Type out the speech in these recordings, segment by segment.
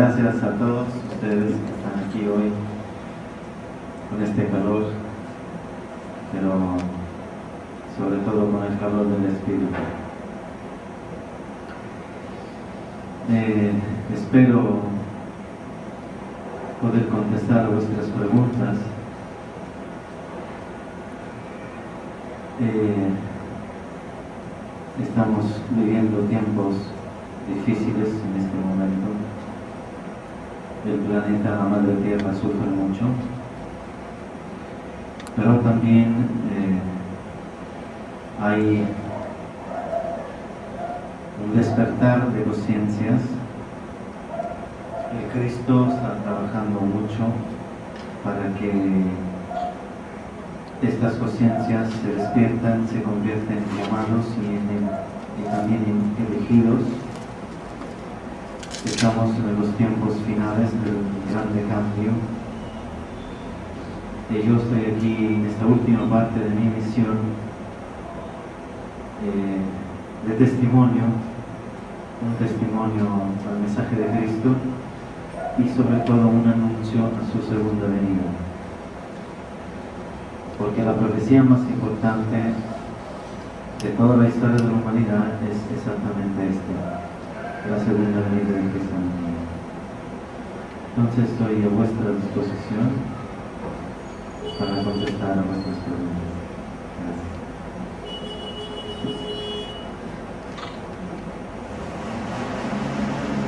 Gracias a todos ustedes que están aquí hoy con este calor, pero sobre todo con el calor del Espíritu. Espero poder contestar a vuestras preguntas. Estamos viviendo tiempos difíciles en este momento. El planeta, la Madre Tierra, sufre mucho, pero también hay un despertar de conciencias. Cristo está trabajando mucho para que estas conciencias se despiertan, se convierten en llamados y también en elegidos. Estamos en los tiempos finales del grande cambio. Yo estoy aquí en esta última parte de mi misión de testimonio, un testimonio al mensaje de Cristo y sobre todo un anuncio a su segunda venida. Porque la profecía más importante de toda la historia de la humanidad es exactamente esta, la segunda venida de Cristo. Entonces estoy a vuestra disposición para contestar a vuestras preguntas. Gracias.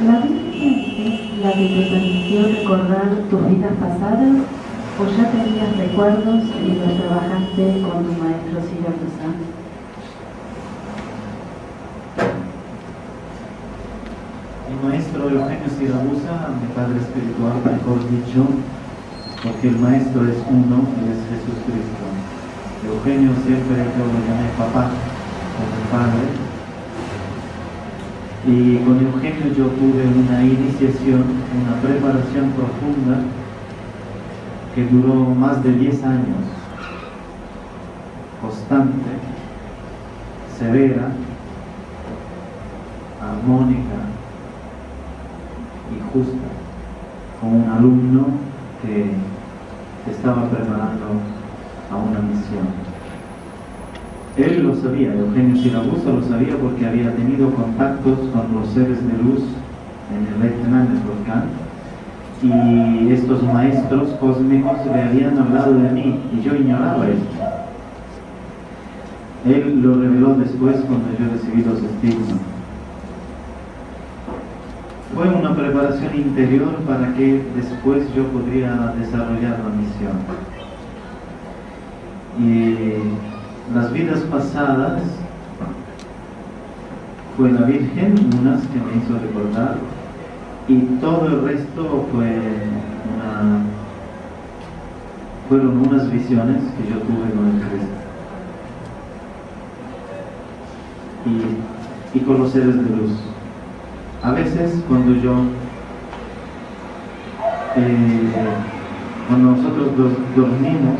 ¿La Virgen es la que te permitió recordar tus vidas pasadas o ya tenías recuerdos mientras trabajaste con tu maestro Siracusa? Mi maestro Eugenio Siracusa, mi padre espiritual, mejor dicho, porque el maestro es uno y es Jesucristo. Eugenio siempre yo lo llamé papá, como mi padre. Y con Eugenio yo tuve una iniciación, una preparación profunda que duró más de 10 años, constante, severa, armónica y justa, con un alumno que estaba preparando a una misión. Él lo sabía, Eugenio Siracusa lo sabía porque había tenido contactos con los seres de luz en el Etna, en el volcán, y estos maestros cósmicos le habían hablado de mí y yo ignoraba esto. Él lo reveló después cuando yo recibí los estigmas. Fue una preparación interior para que después yo podría desarrollar la misión. Y las vidas pasadas fue la Virgen, unas que me hizo recordar, y todo el resto fueron unas visiones que yo tuve con el Cristo y con los seres de luz. A veces cuando nosotros dormimos,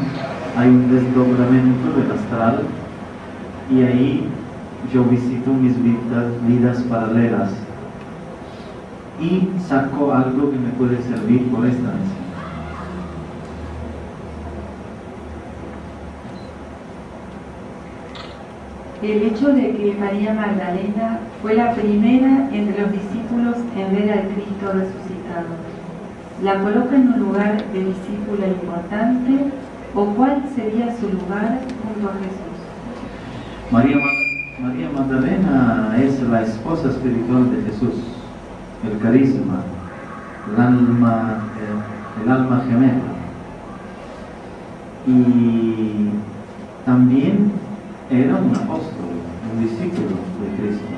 hay un desdoblamiento del astral y ahí yo visito mis vidas paralelas y saco algo que me puede servir por esta misión. El hecho de que María Magdalena fue la primera entre los discípulos en ver al Cristo resucitado, ¿la coloca en un lugar de discípula importante o cuál sería su lugar junto a Jesús? María Magdalena es la esposa espiritual de Jesús, el carisma, el alma gemela. Y también era un apóstol, un discípulo de Cristo,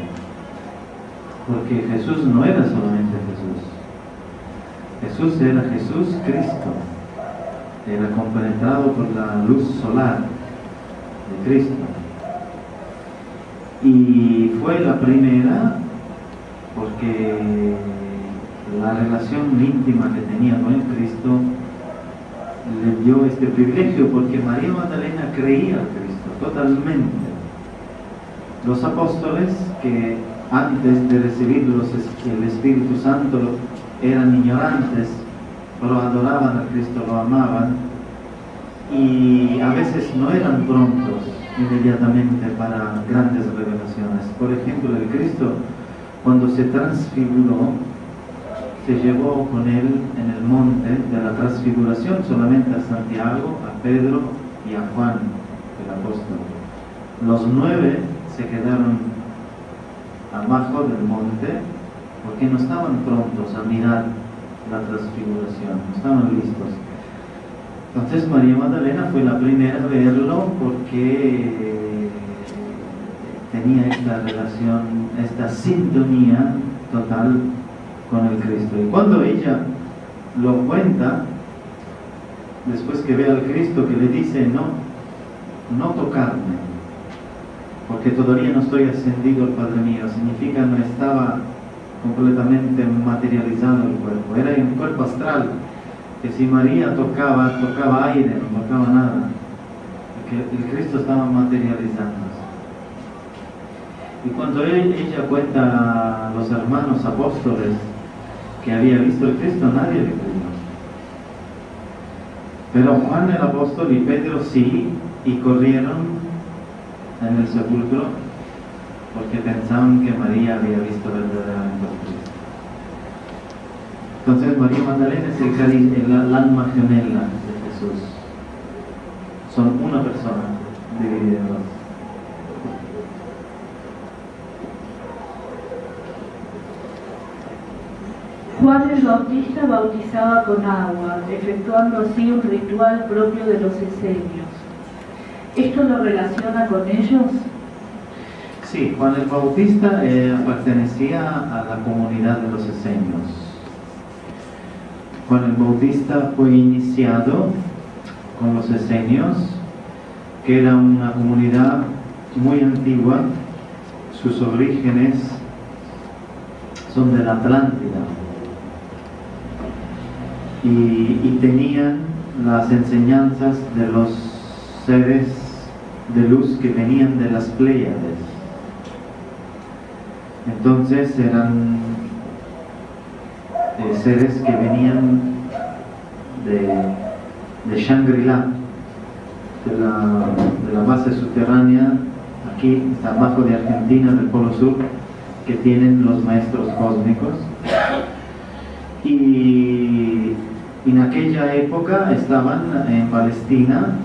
porque Jesús no era solamente Jesús era Jesús Cristo, era compenetrado por la luz solar de Cristo. Y fue la primera porque la relación íntima que tenía con el Cristo le dio este privilegio, porque María Magdalena creía al Cristo totalmente. Los apóstoles que antes de recibir el Espíritu Santo eran ignorantes, pero adoraban a Cristo, lo amaban, y a veces no eran prontos inmediatamente para grandes revelaciones. Por ejemplo, el Cristo, cuando se transfiguró, se llevó con él en el monte de la transfiguración solamente a Santiago, a Pedro y a Juan, el apóstol. Los 9 se quedaron abajo del monte porque no estaban prontos a mirar la transfiguración, no estaban listos. Entonces María Magdalena fue la primera a verlo porque tenía esta relación, esta sintonía total con el Cristo. Y cuando ella lo cuenta, después que ve al Cristo que le dice no tocarme, porque todavía no estoy ascendido al Padre mío, significa no estaba completamente materializado el cuerpo, era un cuerpo astral, que si María tocaba aire, no tocaba nada, que el Cristo estaba materializándose. Y cuando ella cuenta a los hermanos apóstoles que había visto el Cristo, nadie le creyó. Pero Juan el apóstol y Pedro sí, y corrieron en el sepulcro porque pensaban que María había visto verdaderamente al Cristo. Entonces María Magdalena es el alma gemela de Jesús. Son una persona dividida en dos. Juan el Bautista bautizaba con agua, efectuando así un ritual propio de los esenios. ¿Esto lo relaciona con ellos? Sí, Juan el Bautista pertenecía a la comunidad de los esenios. Juan el Bautista fue iniciado con los esenios, que era una comunidad muy antigua. Sus orígenes son de la Atlántida. Y tenían las enseñanzas de los seres de luz que venían de las Pléyades. Entonces eran seres que venían de Shangri-La, de la base subterránea, aquí está abajo de Argentina, del Polo Sur, que tienen los maestros cósmicos. Y en aquella época estaban en Palestina,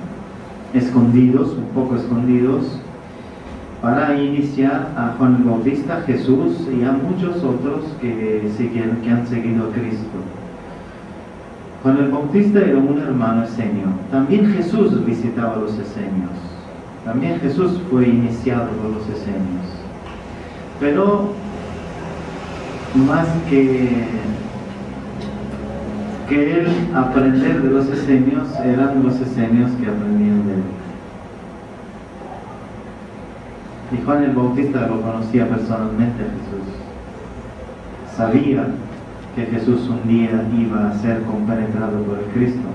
escondidos, un poco escondidos, para iniciar a Juan el Bautista, Jesús y a muchos otros que han seguido a Cristo. Juan el Bautista era un hermano esenio. También Jesús visitaba a los esenios. También Jesús fue iniciado por los esenios. Pero más que él aprender de los esenios, eran los esenios que aprendían de él. Y Juan el Bautista lo conocía personalmente a Jesús. Sabía que Jesús un día iba a ser compenetrado por el Cristo.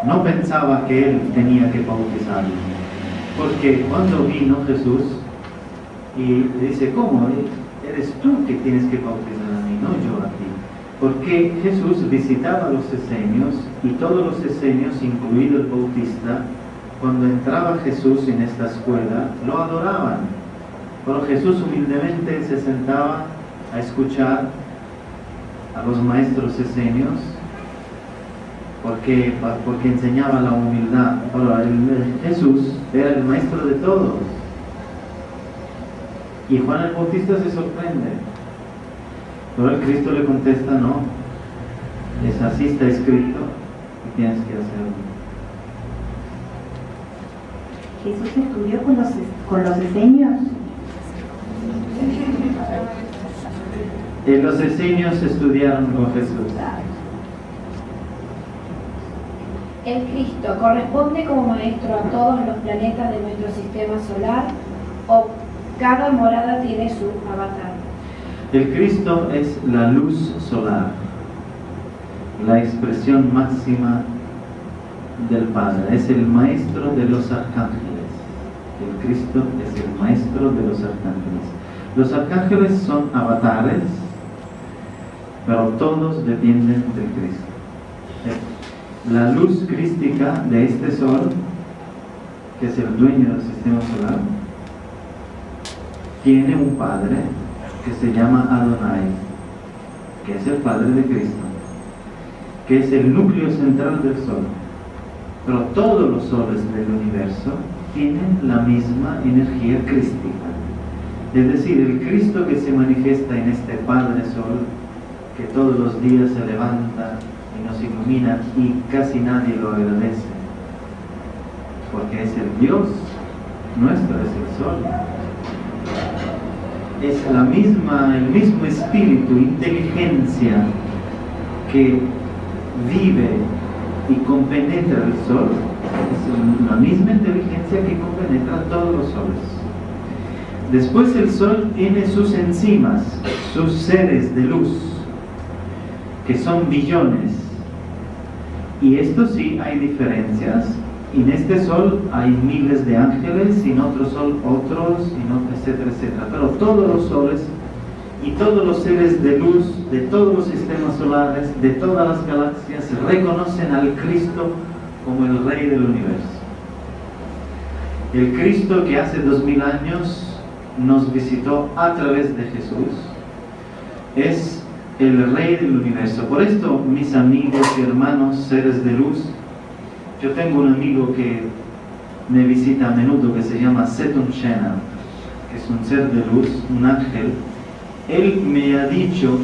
No pensaba que él tenía que bautizarlo, porque cuando vino Jesús y le dice, ¿cómo? Eres tú que tienes que bautizar a mí, no yo a ti. Porque Jesús visitaba a los esenios y todos los esenios, incluido el Bautista, cuando entraba Jesús en esta escuela, lo adoraban. Pero Jesús humildemente se sentaba a escuchar a los maestros esenios porque enseñaba la humildad. Ahora, Jesús era el maestro de todos. Y Juan el Bautista se sorprende. Pero el Cristo le contesta, no, es así está escrito y tienes que hacerlo. ¿Jesús estudió con los esenios? Los esenios estudiaron con Jesús. El Cristo corresponde como maestro a todos los planetas de nuestro sistema solar, o cada morada tiene su avatar. El Cristo es la luz solar, la expresión máxima del Padre, es el maestro de los arcángeles. El Cristo es el maestro de los arcángeles. Los arcángeles son avatares pero todos dependen de Cristo. La luz crística de este sol, que es el dueño del sistema solar, tiene un padre que se llama Adonai, que es el padre de Cristo, que es el núcleo central del sol. Pero todos los soles del universo tienen la misma energía crística. Es decir, el Cristo que se manifiesta en este Padre Sol, que todos los días se levanta y nos ilumina y casi nadie lo agradece, porque es el Dios nuestro, es el Sol. Es el mismo espíritu, inteligencia que vive y compenetra el Sol, es la misma inteligencia que compenetra todos los soles. Después el Sol tiene sus enzimas, sus seres de luz, que son billones. Y esto sí hay diferencias. En este Sol hay miles de ángeles, y en otro Sol otros, etcétera, etcétera. Pero todos los soles y todos los seres de luz de todos los sistemas solares, de todas las galaxias, reconocen al Cristo como el Rey del universo. El Cristo que hace 2000 años nos visitó a través de Jesús es el Rey del universo. Por esto, mis amigos y hermanos, seres de luz, yo tengo un amigo que me visita a menudo que se llama Setun Shena, que es un ser de luz, un ángel. Él me ha dicho,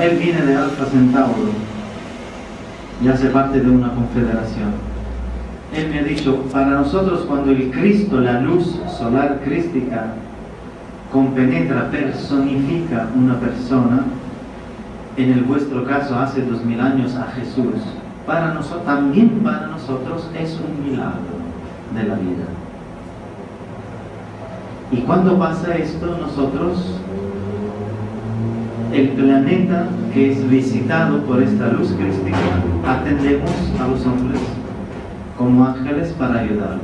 él viene de Alfa Centauro y hace parte de una confederación. Él me ha dicho, para nosotros cuando el Cristo, la luz solar crística, compenetra, personifica una persona, en el vuestro caso hace 2000 años a Jesús, también para nosotros es un milagro de la vida. Y cuando pasa esto, nosotros, el planeta que es visitado por esta luz crística, atendemos a los hombres como ángeles para ayudarlos.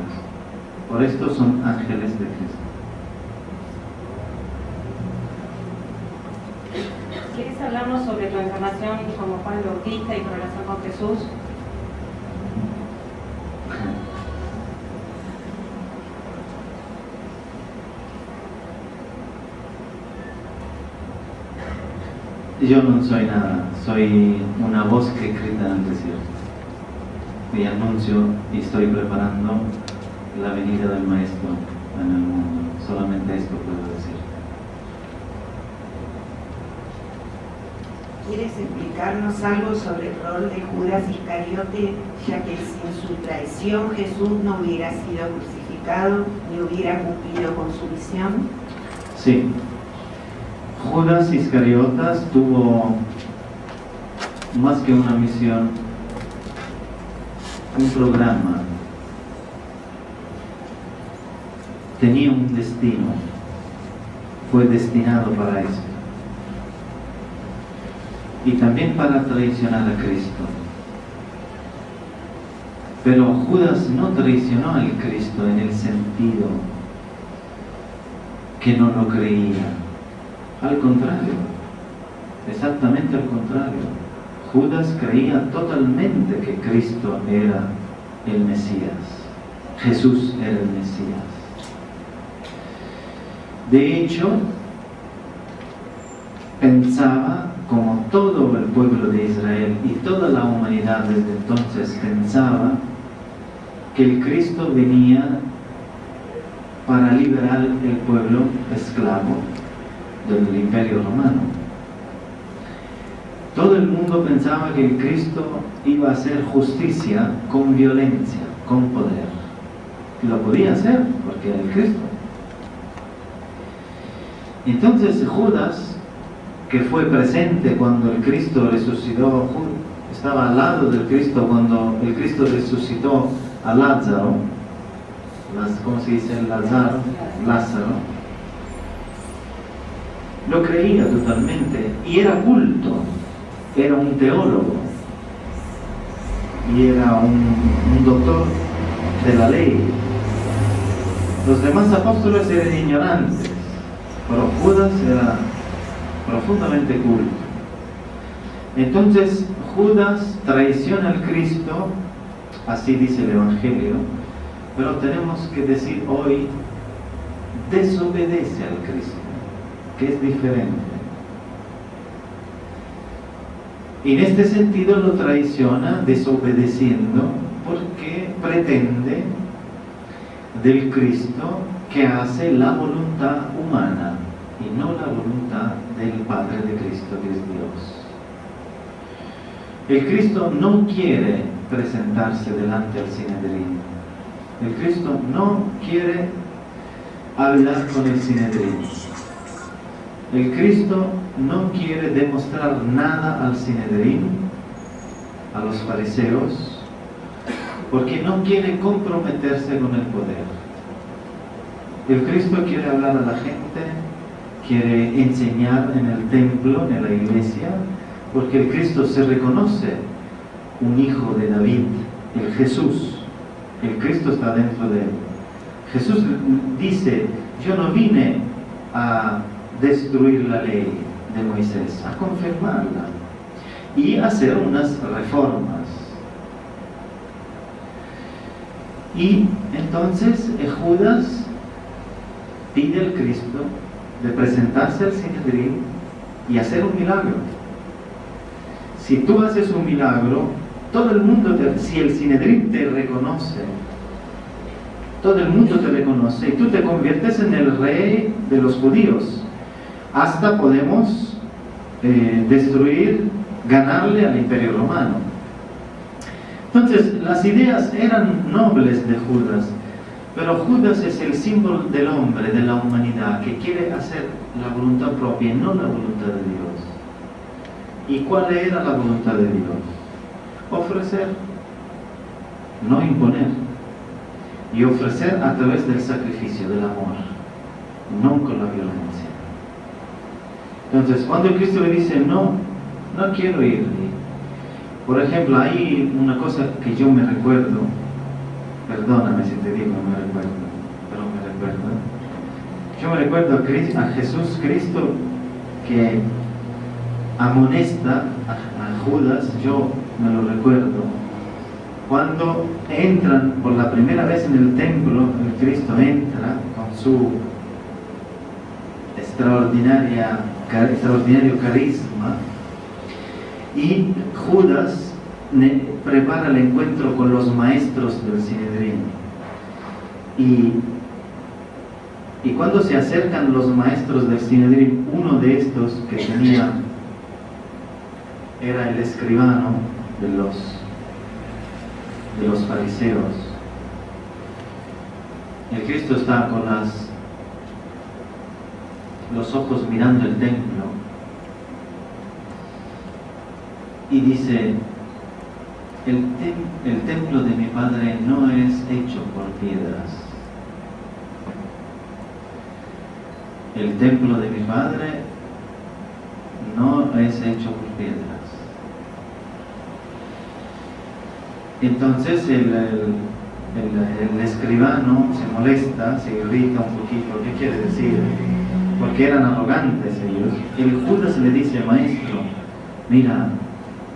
Por esto son ángeles de Cristo. ¿Quieres hablarnos sobre tu encarnación como Juan Bautista y tu relación con Jesús? Yo no soy nada, soy una voz que grita en el desierto. Y anuncio y estoy preparando la venida del Maestro en el mundo. Solamente esto puedo decir. ¿Quieres explicarnos algo sobre el rol de Judas Iscariote, ya que sin su traición Jesús no hubiera sido crucificado ni hubiera cumplido con su misión? Sí. Judas Iscariotas tuvo más que una misión, un programa. Tenía un destino. Fue destinado para eso. Y también para traicionar a Cristo. Pero Judas no traicionó al Cristo en el sentido que no lo creía. Al contrario, exactamente al contrario. Judas creía totalmente que Cristo era el Mesías. Jesús era el Mesías. De hecho, pensaba, como todo el pueblo de Israel y toda la humanidad desde entonces pensaba, que el Cristo venía para liberar el pueblo esclavo del Imperio Romano. Todo el mundo pensaba que el Cristo iba a hacer justicia con violencia, con poder. Y lo podía hacer porque era el Cristo. Entonces Judas, que fue presente cuando el Cristo resucitó, estaba al lado del Cristo cuando el Cristo resucitó a Lázaro, ¿cómo se dice? Lázaro, lo creía totalmente y era culto, era un teólogo y era un doctor de la ley. Los demás apóstoles eran ignorantes, pero Judas era profundamente culto. Entonces Judas traiciona al Cristo, así dice el Evangelio, pero tenemos que decir hoy, desobedece al Cristo, que es diferente. Y en este sentido lo traiciona desobedeciendo porque pretende del Cristo que hace la voluntad humana y no la voluntad del Padre de Cristo, que es Dios. El Cristo no quiere presentarse delante del Sinedrín. El Cristo no quiere hablar con el Sinedrín. El Cristo no quiere demostrar nada al Sinedrín, a los fariseos, porque no quiere comprometerse con el poder. El Cristo quiere hablar a la gente, quiere enseñar en el templo, en la iglesia, porque el Cristo se reconoce un hijo de David, el Jesús. El Cristo está dentro de él. Jesús dice, yo no vine a destruir la ley de Moisés, a confirmarla y hacer unas reformas. Y entonces Judas pide al Cristo de presentarse al Sinedrín y hacer un milagro. Si tú haces un milagro, todo el mundo, si el Sinedrín te reconoce, todo el mundo te reconoce y tú te conviertes en el rey de los judíos. Hasta podemos destruir, ganarle al Imperio Romano. Entonces, las ideas eran nobles de Judas, pero Judas es el símbolo del hombre, de la humanidad, que quiere hacer la voluntad propia y no la voluntad de Dios. ¿Y cuál era la voluntad de Dios? Ofrecer, no imponer. Y ofrecer a través del sacrificio, del amor, no con la violencia. Entonces, cuando Cristo le dice, no quiero ir. Por ejemplo, hay una cosa que yo me recuerdo, perdóname si te digo no me recuerdo, pero me recuerdo. Yo me recuerdo a Jesús Cristo que amonesta a Judas, yo me lo recuerdo, cuando entran por la primera vez en el templo, el Cristo entra con su extraordinario carisma y Judas prepara el encuentro con los maestros del Sinedrín y cuando se acercan los maestros del Sinedrín, uno de estos que era el escribano de los fariseos. El Cristo está con los ojos mirando el templo y dice, el templo de mi Padre no es hecho por piedras. El templo de mi Padre no es hecho por piedras. Entonces el escribano se molesta, se irrita un poquito. ¿Qué quiere decir? Porque eran arrogantes ellos. El Judas le dice, maestro, mira,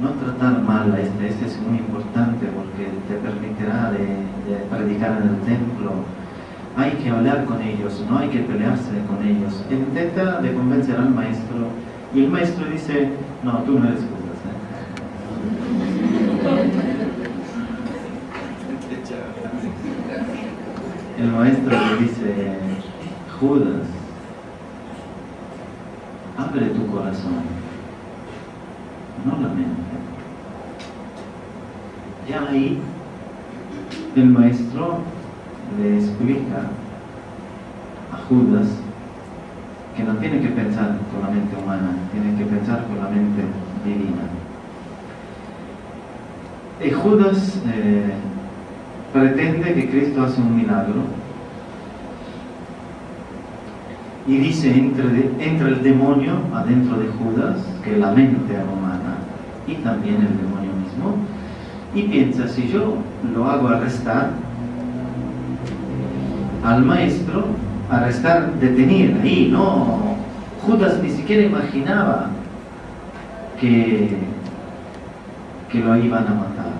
no tratar mal a este es muy importante porque te permitirá de predicar en el templo. Hay que hablar con ellos, no hay que pelearse con ellos. Intenta de convencer al maestro y el maestro dice, no, tú no eres Judas. El maestro le dice, Judas, abre tu corazón, no la mente. Ya ahí el maestro le explica a Judas que no tiene que pensar con la mente humana, tiene que pensar con la mente divina. Y Judas pretende que Cristo hace un milagro y dice, entra el demonio adentro de Judas, que es la mente humana, y también el demonio mismo, y piensa, si yo lo hago arrestar al maestro, arrestar, detener ahí, no, Judas ni siquiera imaginaba que que lo iban a matar.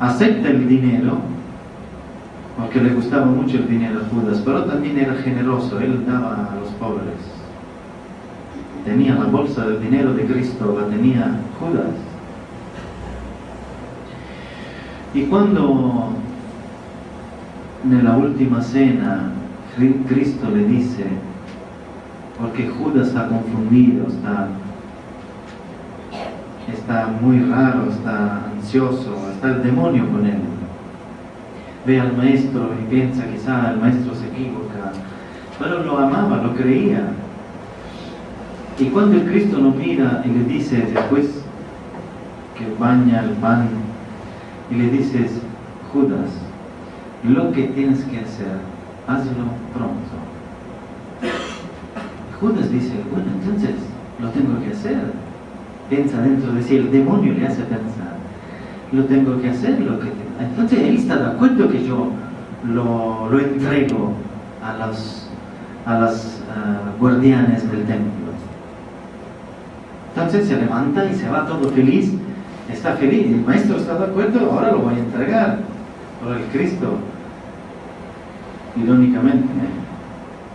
Acepta el dinero, porque le gustaba mucho el dinero a Judas, pero también era generoso, él daba a los pobres. Tenía la bolsa del dinero de Cristo, la tenía Judas. Y cuando en la última cena Cristo le dice, porque Judas está confundido, está muy raro, está ansioso, está el demonio con él. Ve al maestro y piensa quizá el maestro se equivoca, pero lo amaba, lo creía. Y cuando el Cristo lo mira y le dice después que baña el pan, y le dices, Judas, lo que tienes que hacer, hazlo pronto. Judas dice, bueno, entonces lo tengo que hacer. Piensa dentro de sí, el demonio le hace pensar, lo tengo que hacer, entonces él está de acuerdo que yo lo entrego a las guardianes del templo. Entonces se levanta y se va todo feliz, está feliz, el maestro está de acuerdo, ahora lo voy a entregar. Pero el Cristo, irónicamente,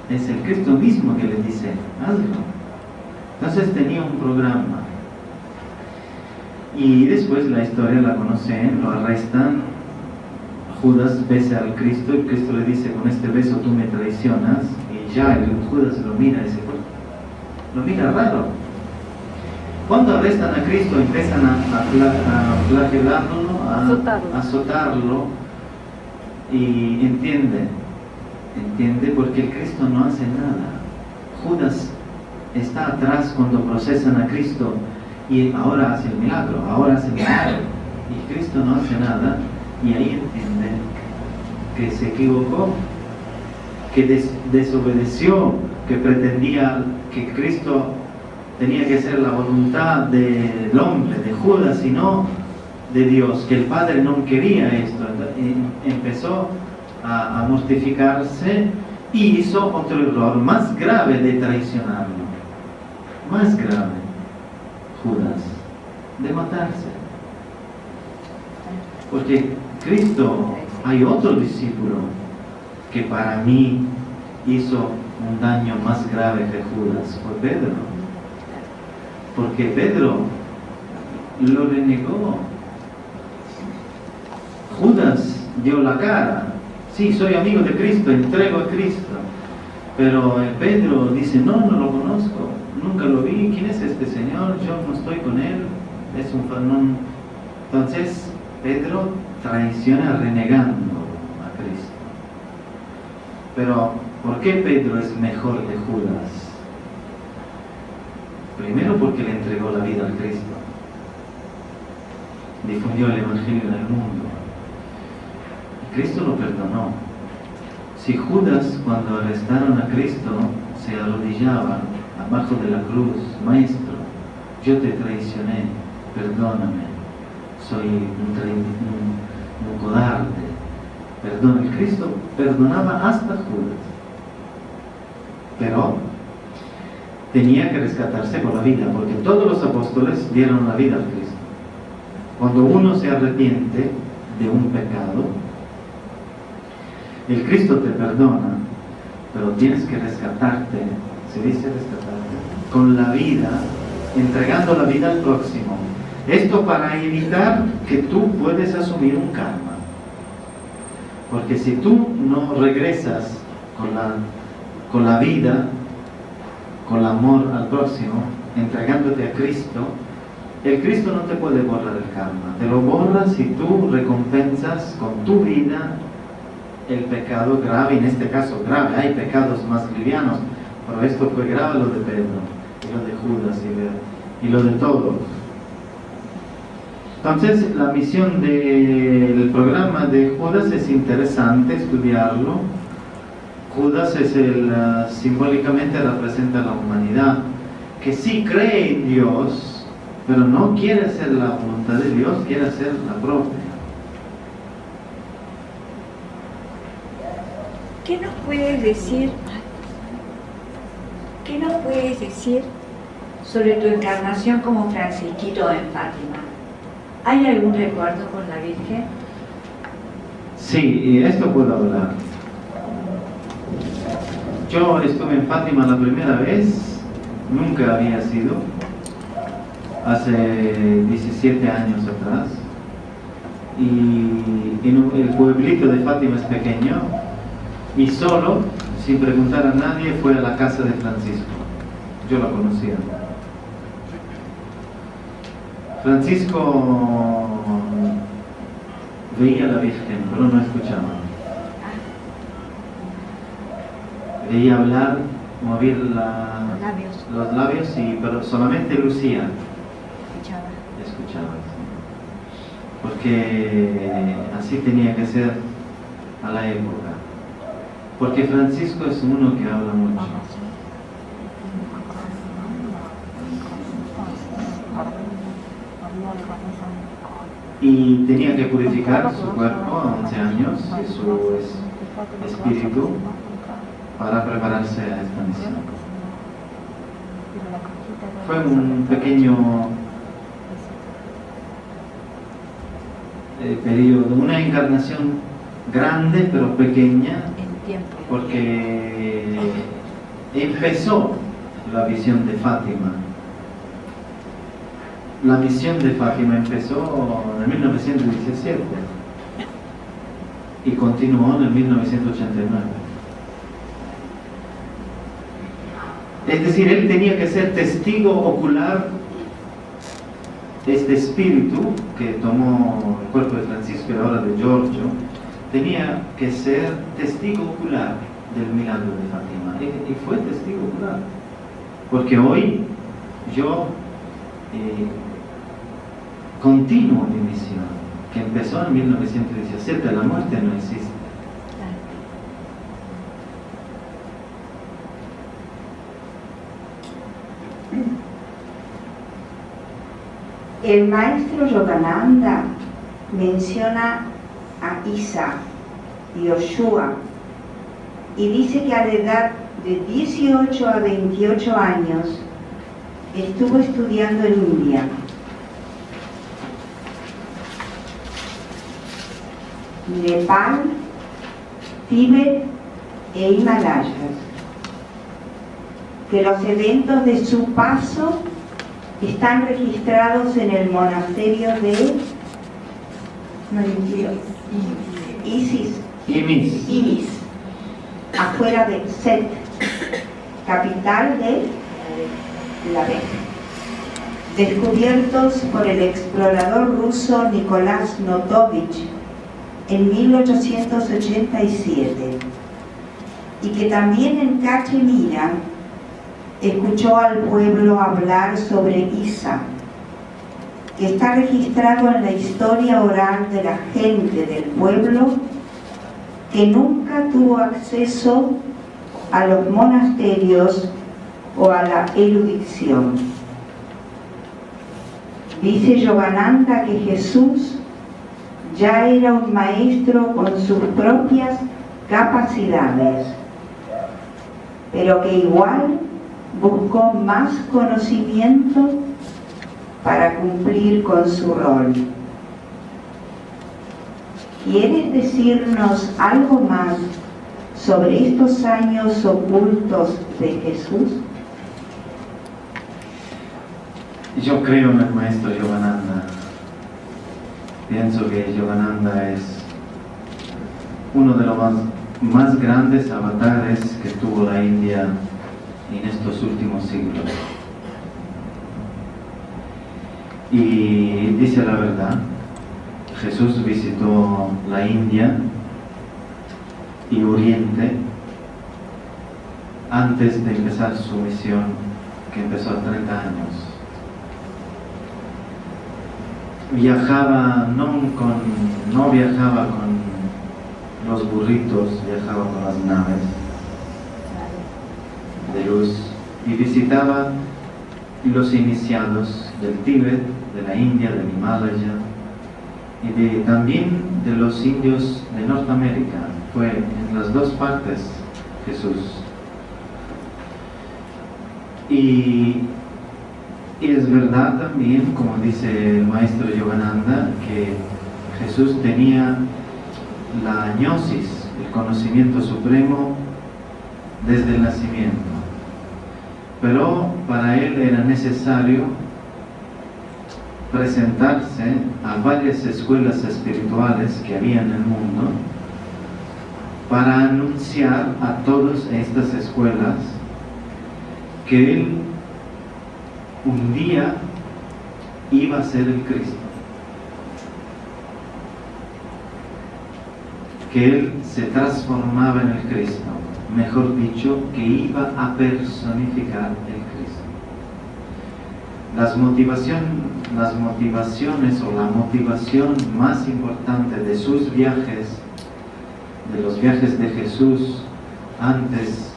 es el Cristo mismo que le dice, hazlo. Entonces tenía un programa. Y después la historia la conocen, lo arrestan, Judas besa al Cristo, y Cristo le dice, con este beso tú me traicionas, y ya el Judas lo mira y dice, lo mira raro. Cuando arrestan a Cristo empiezan a flagelarlo, a azotarlo, y entiende porque el Cristo no hace nada. Judas está atrás cuando procesan a Cristo y ahora hace el milagro, y Cristo no hace nada, y ahí entiende que se equivocó, que desobedeció, que pretendía que Cristo tenía que hacer la voluntad del hombre, de Judas, y no de Dios, que el Padre no quería esto. Empezó a mortificarse y hizo otro error más grave de traicionarlo, más grave, Judas, de matarse. Porque Cristo, hay otro discípulo que para mí hizo un daño más grave que Judas, fue Pedro. Porque Pedro lo renegó. Judas dio la cara. Sí, soy amigo de Cristo, entrego a Cristo. Pero Pedro dice, no lo conozco, nunca lo vi. ¿Quién es este señor? Yo no estoy con él. Es un fanón. Entonces, Pedro traiciona renegando a Cristo. Pero, ¿por qué Pedro es mejor que Judas? Primero porque le entregó la vida al Cristo. Difundió el Evangelio en el mundo. Cristo lo perdonó. Si Judas, cuando arrestaron a Cristo, se arrodillaba abajo de la cruz, Maestro, yo te traicioné, perdóname, soy un cobarde, perdón. El Cristo perdonaba hasta Judas, pero tenía que rescatarse por la vida, porque todos los apóstoles dieron la vida al Cristo. Cuando uno se arrepiente de un pecado, el Cristo te perdona, pero tienes que rescatarte, se dice rescatarte, con la vida, entregando la vida al próximo. Esto para evitar que tú puedes asumir un karma. Porque si tú no regresas con la vida, con el amor al próximo, entregándote a Cristo, el Cristo no te puede borrar el karma. Te lo borra si tú recompensas con tu vida el pecado grave, en este caso grave. Hay pecados más livianos, pero esto fue grave, lo de Pedro, y lo de Judas, y lo de todos. Entonces, la misión del programa de Judas es interesante estudiarlo. Judas es simbólicamente representa a la humanidad, que sí cree en Dios, pero no quiere hacer la voluntad de Dios, quiere hacer la propia. ¿Qué nos puedes decir sobre tu encarnación como Francisquito en Fátima. ¿Hay algún recuerdo con la Virgen? Sí, y esto puedo hablar. Yo estuve en Fátima la primera vez, nunca había sido, hace 17 años atrás. Y el pueblito de Fátima es pequeño, y solo, sin preguntar a nadie, fue a la casa de Francisco. Yo lo conocía. Francisco veía a la Virgen, pero no escuchaba. Veía hablar, mover los labios, pero solamente lucía. Escuchaba. Sí. Porque así tenía que ser a la época. Porque Francisco es uno que habla mucho. Y tenía que purificar su cuerpo a 11 años y su espíritu para prepararse a esta misión. Fue un pequeño periodo, una encarnación grande pero pequeña, porque empezó la visión de Fátima. La misión de Fátima empezó en 1917 y continuó en 1989. Es decir, él tenía que ser testigo ocular de este espíritu que tomó el cuerpo de Francisco y ahora de Giorgio. Tenía que ser testigo ocular del milagro de Fátima y fue testigo ocular, porque hoy yo continúo mi misión que empezó en 1917. La muerte no existe. El maestro Yogananda menciona a Isa y Yoshua y dice que a la edad de 18 a 28 años estuvo estudiando en India. Nepal, Tíbet e Himalayas, que los eventos de su paso están registrados en el monasterio de Imis, afuera de Set, capital de la Vega, descubiertos por el explorador ruso Nicolás Notovich en 1887, y que también en Cachemira escuchó al pueblo hablar sobre Isa, que está registrado en la historia oral de la gente del pueblo que nunca tuvo acceso a los monasterios o a la erudición. Dice Yogananda que Jesús ya era un maestro con sus propias capacidades, pero que igual buscó más conocimiento para cumplir con su rol. ¿Quieres decirnos algo más sobre estos años ocultos de Jesús? Yo creo en el maestro Yogananda. Pienso que Yogananda es uno de los más grandes avatares que tuvo la India en estos últimos siglos. Y dice la verdad, Jesús visitó la India y Oriente antes de empezar su misión, que empezó a 30 años. Viajaba no viajaba con los burritos, viajaba con las naves de luz y visitaba los iniciados del Tíbet, de la India, del Himalaya y también de los indios de Norteamérica. Fue en las dos partes Jesús. Y Y es verdad también, como dice el maestro Yogananda, que Jesús tenía la gnosis, el conocimiento supremo, desde el nacimiento. Pero para él era necesario presentarse a varias escuelas espirituales que había en el mundo para anunciar a todas estas escuelas que él un día iba a ser el Cristo, que él se transformaba en el Cristo, mejor dicho, que iba a personificar el Cristo. Las motivaciones o la motivación más importante de sus viajes, de los viajes de Jesús antes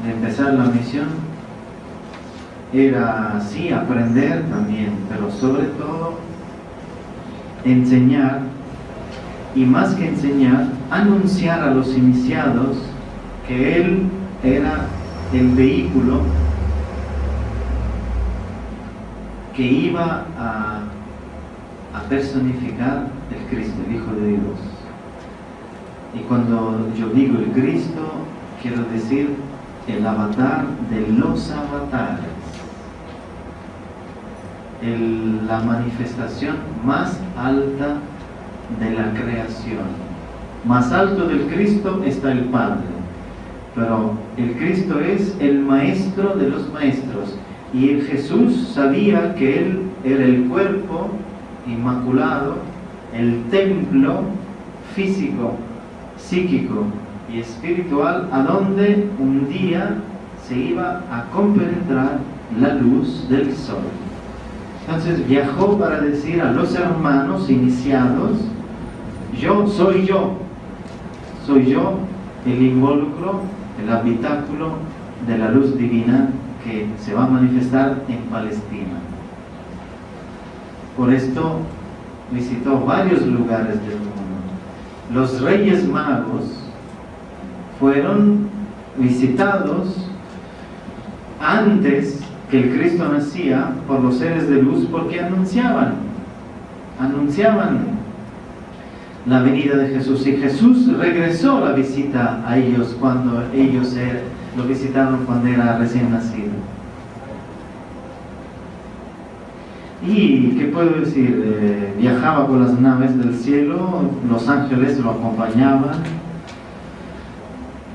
de empezar la misión, era sí aprender también, pero sobre todo enseñar, y más que enseñar, anunciar a los iniciados que él era el vehículo que iba a personificar el Cristo, el Hijo de Dios. Y cuando yo digo el Cristo, quiero decir el avatar de los avatares, la manifestación más alta de la creación. Más alto del Cristo está el Padre, pero el Cristo es el maestro de los maestros, y el Jesús sabía que él era el cuerpo inmaculado, el templo físico, psíquico y espiritual, a donde un día se iba a compenetrar la luz del sol. Entonces viajó para decir a los hermanos iniciados: yo soy yo el involucro, el habitáculo de la luz divina que se va a manifestar en Palestina. Por esto visitó varios lugares del mundo. Los Reyes Magos fueron visitados antes que el Cristo nacía por los seres de luz, porque anunciaban la venida de Jesús, y Jesús regresó la visita a ellos cuando ellos lo visitaron cuando era recién nacido. Y ¿qué puedo decir? Viajaba por las naves del cielo, los ángeles lo acompañaban,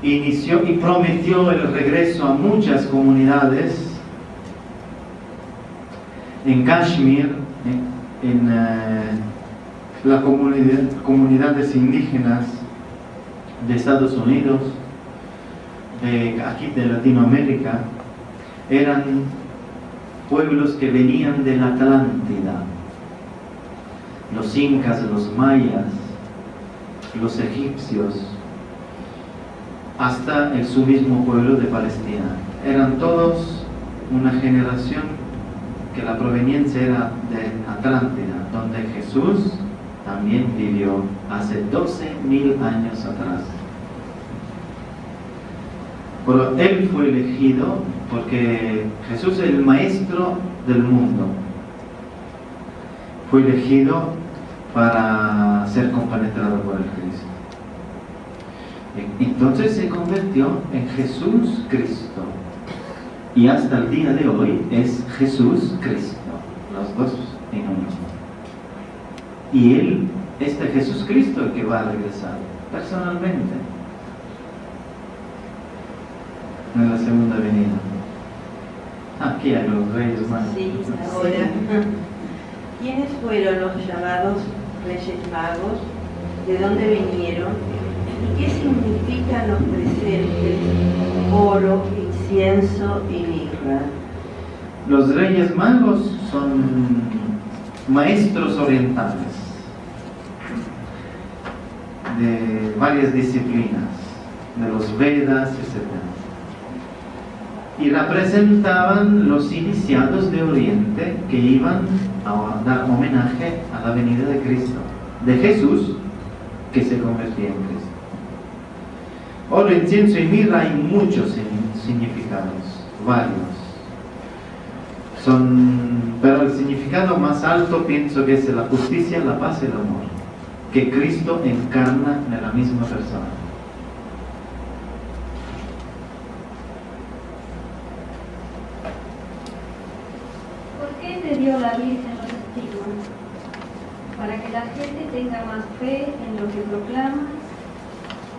inició y prometió el regreso a muchas comunidades en Kashmir, en las comunidades indígenas de Estados Unidos, aquí de Latinoamérica. Eran pueblos que venían de la Atlántida, los incas, los mayas, los egipcios, hasta su mismo pueblo de Palestina. Eran todos una generación que la proveniencia era de Atlántida, donde Jesús también vivió hace 12.000 años atrás. Pero él fue elegido porque Jesús es el maestro del mundo. Fue elegido para ser compenetrado por el Cristo. Entonces se convirtió en Jesús Cristo. Y hasta el día de hoy es Jesús Cristo, los dos en uno. Y él, Jesús Cristo, el que va a regresar personalmente en la segunda venida. Aquí hay los Reyes Magos. Sí, ahora, ¿quiénes fueron los llamados Reyes Magos? ¿De dónde vinieron? ¿Y qué significan los presentes oro, incienso y mirra? Los Reyes Magos son maestros orientales de varias disciplinas, de los Vedas, etc. Y representaban los iniciados de Oriente que iban a dar homenaje a la venida de Cristo, de Jesús, que se convertía en Cristo. Oro, incienso y mirra hay muchos significados, varios. Pero el significado más alto pienso que es la justicia, la paz y el amor, que Cristo encarna en la misma persona. ¿Por qué te dio la Virgen los estigmas? ¿Para que la gente tenga más fe en lo que proclamas?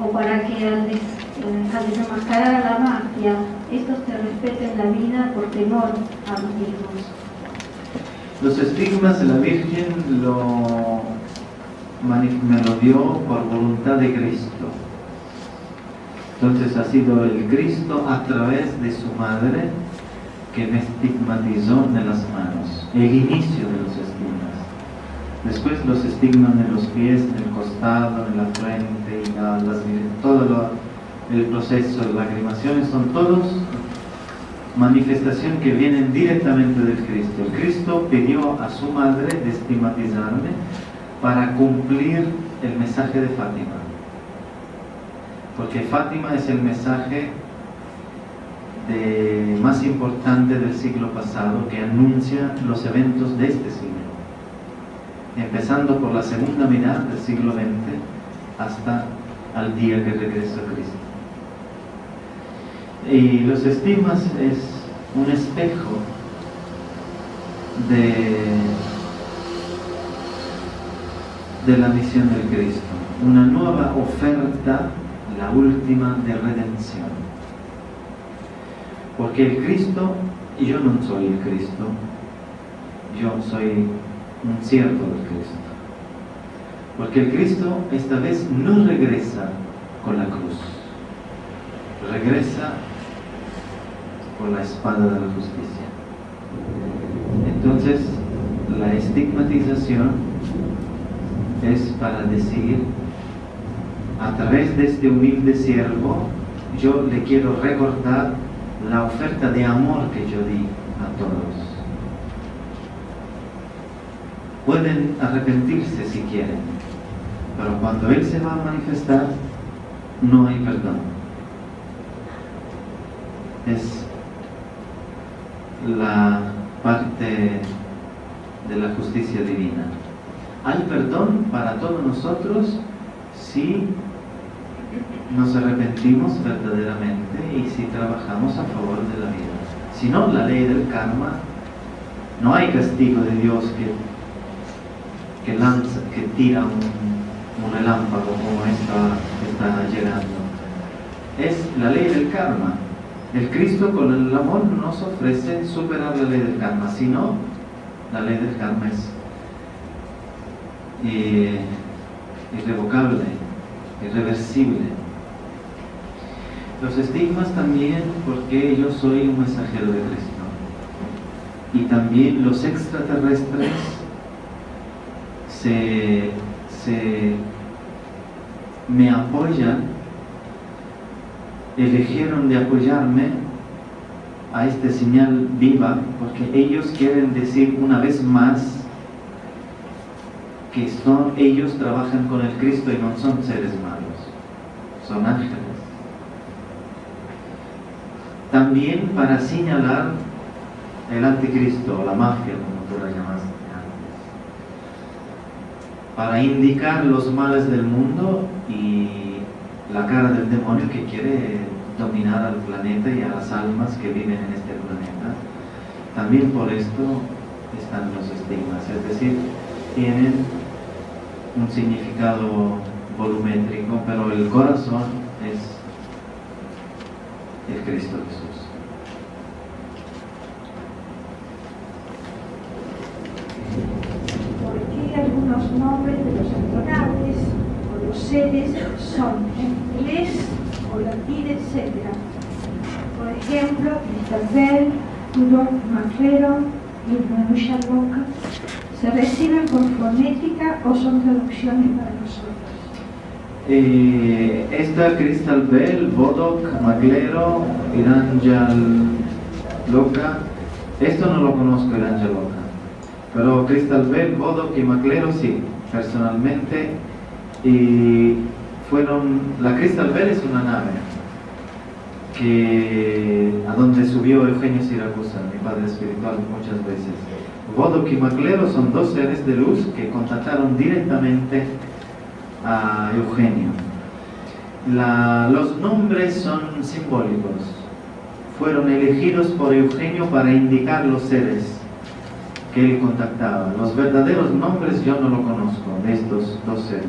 ¿O para que al desenmascarar a la magia, estos te respeten la vida por temor a los mismos? Los estigmas de la Virgen me lo dio por voluntad de Cristo. Entonces ha sido el Cristo a través de su madre que me estigmatizó en las manos, el inicio de los estigmas. Después los estigmas en los pies, en el costado, en la frente, y todo el proceso de lacrimaciones son todos manifestaciones que vienen directamente del Cristo. El Cristo pidió a su madre de estigmatizarme para cumplir el mensaje de Fátima. Porque Fátima es el mensaje más importante del siglo pasado que anuncia los eventos de este siglo. Empezando por la segunda mitad del siglo XX hasta el día que regresó Cristo. Y los estigmas es un espejo de la misión del Cristo, una nueva oferta, la última de redención. Porque el Cristo, y yo no soy el Cristo, yo soy un siervo del Cristo. Porque el Cristo esta vez no regresa con la cruz, regresa con la espada de la justicia. Entonces, la estigmatización es para decir, a través de este humilde siervo, yo le quiero recordar la oferta de amor que yo di a todos. Pueden arrepentirse si quieren, pero cuando Él se va a manifestar, no hay perdón. Es la parte de la justicia divina. Hay perdón para todos nosotros si nos arrepentimos verdaderamente y si trabajamos a favor de la vida. Si no, la ley del karma, no hay castigo de Dios que lanza, que tira un relámpago como está llegando. Es la ley del karma. El Cristo con el amor nos ofrece superar la ley del karma, si no, la ley del karma es irrevocable, irreversible. Los estigmas también porque yo soy un mensajero de Cristo. Y también los extraterrestres me apoyan, eligieron de apoyarme a esta señal viva, porque ellos quieren decir una vez más que ellos trabajan con el Cristo y no son seres malos, son ángeles. También para señalar el anticristo, o la mafia, como tú la llamaste antes, para indicar los males del mundo y la cara del demonio que quiere dominar al planeta y a las almas que viven en este planeta. También por esto están los estigmas, es decir, tienen un significado volumétrico, pero el corazón es el Cristo Jesús. ¿Por qué algunos nombres de los astronautas o los seres son en inglés o latín, etcétera? Por ejemplo, Mr. Bell, Budok, Maclero y Manusha Loca, ¿se reciben por fonética o son traducciones para nosotros? Esta Crystal Bell, Bodok, Maclero, Iranja Loca, esto no lo conozco, Iranja Loca, pero Crystal Bell, Bodok y Maclero sí, personalmente. Y la Crystal Bell es una nave a donde subió Eugenio Siracusa, mi padre espiritual, muchas veces. Vodok y Maclero son dos seres de luz que contactaron directamente a Eugenio. Los nombres son simbólicos. Fueron elegidos por Eugenio para indicar los seres que él contactaba. Los verdaderos nombres yo no lo conozco de estos dos seres.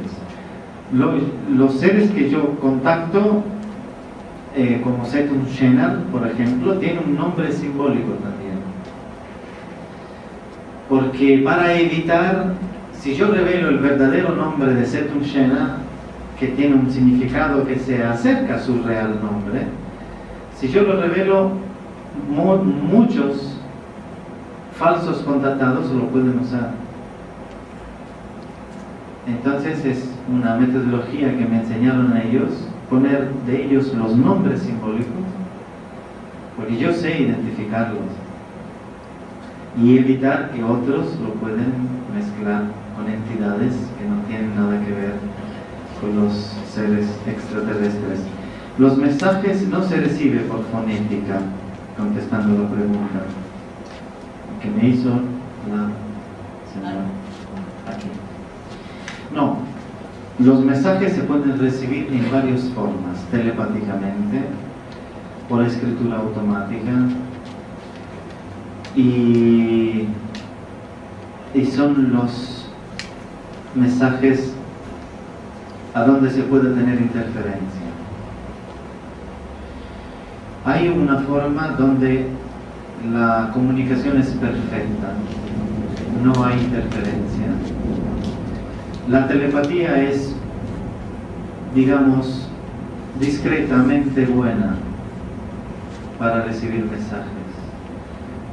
Los seres que yo contacto, como Setun Shenar, por ejemplo, tiene un nombre simbólico también. Porque para evitar, si yo revelo el verdadero nombre de Setun Shenar, que tiene un significado que se acerca a su real nombre, si yo lo revelo, muchos falsos contactados lo pueden usar. Entonces es una metodología que me enseñaron a ellos, poner de ellos los nombres simbólicos, porque yo sé identificarlos y evitar que otros lo pueden mezclar con entidades que no tienen nada que ver con los seres extraterrestres. Los mensajes no se reciben por fonética, contestando la pregunta que me hizo la señora aquí. No, los mensajes se pueden recibir en varias formas: telepáticamente, por escritura automática, y son los mensajes a donde se puede tener interferencia. Hay una forma donde la comunicación es perfecta, no hay interferencia. La telepatía es, digamos, discretamente buena para recibir mensajes.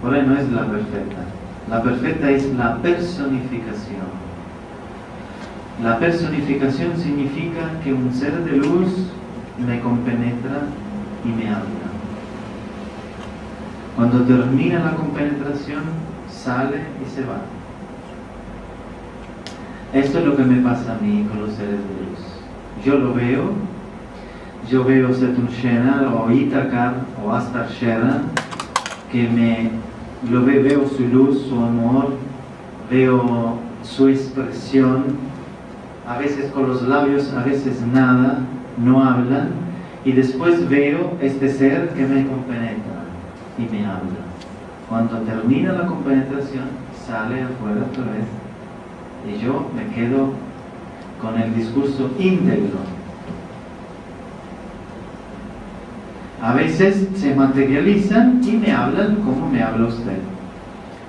Por ahí no es la perfecta. La perfecta es la personificación. La personificación significa que un ser de luz me compenetra y me habla. Cuando termina la compenetración, sale y se va. Esto es lo que me pasa a mí con los seres de luz. Yo veo Setun Shenar o Ithakar o Astar Shera, que veo su luz, su amor, veo su expresión, a veces con los labios, a veces nada, no hablan, y después veo este ser que me compenetra y me habla. Cuando termina la compenetración, sale afuera otra vez y yo me quedo con el discurso íntegro. A veces se materializan y me hablan como me habla usted.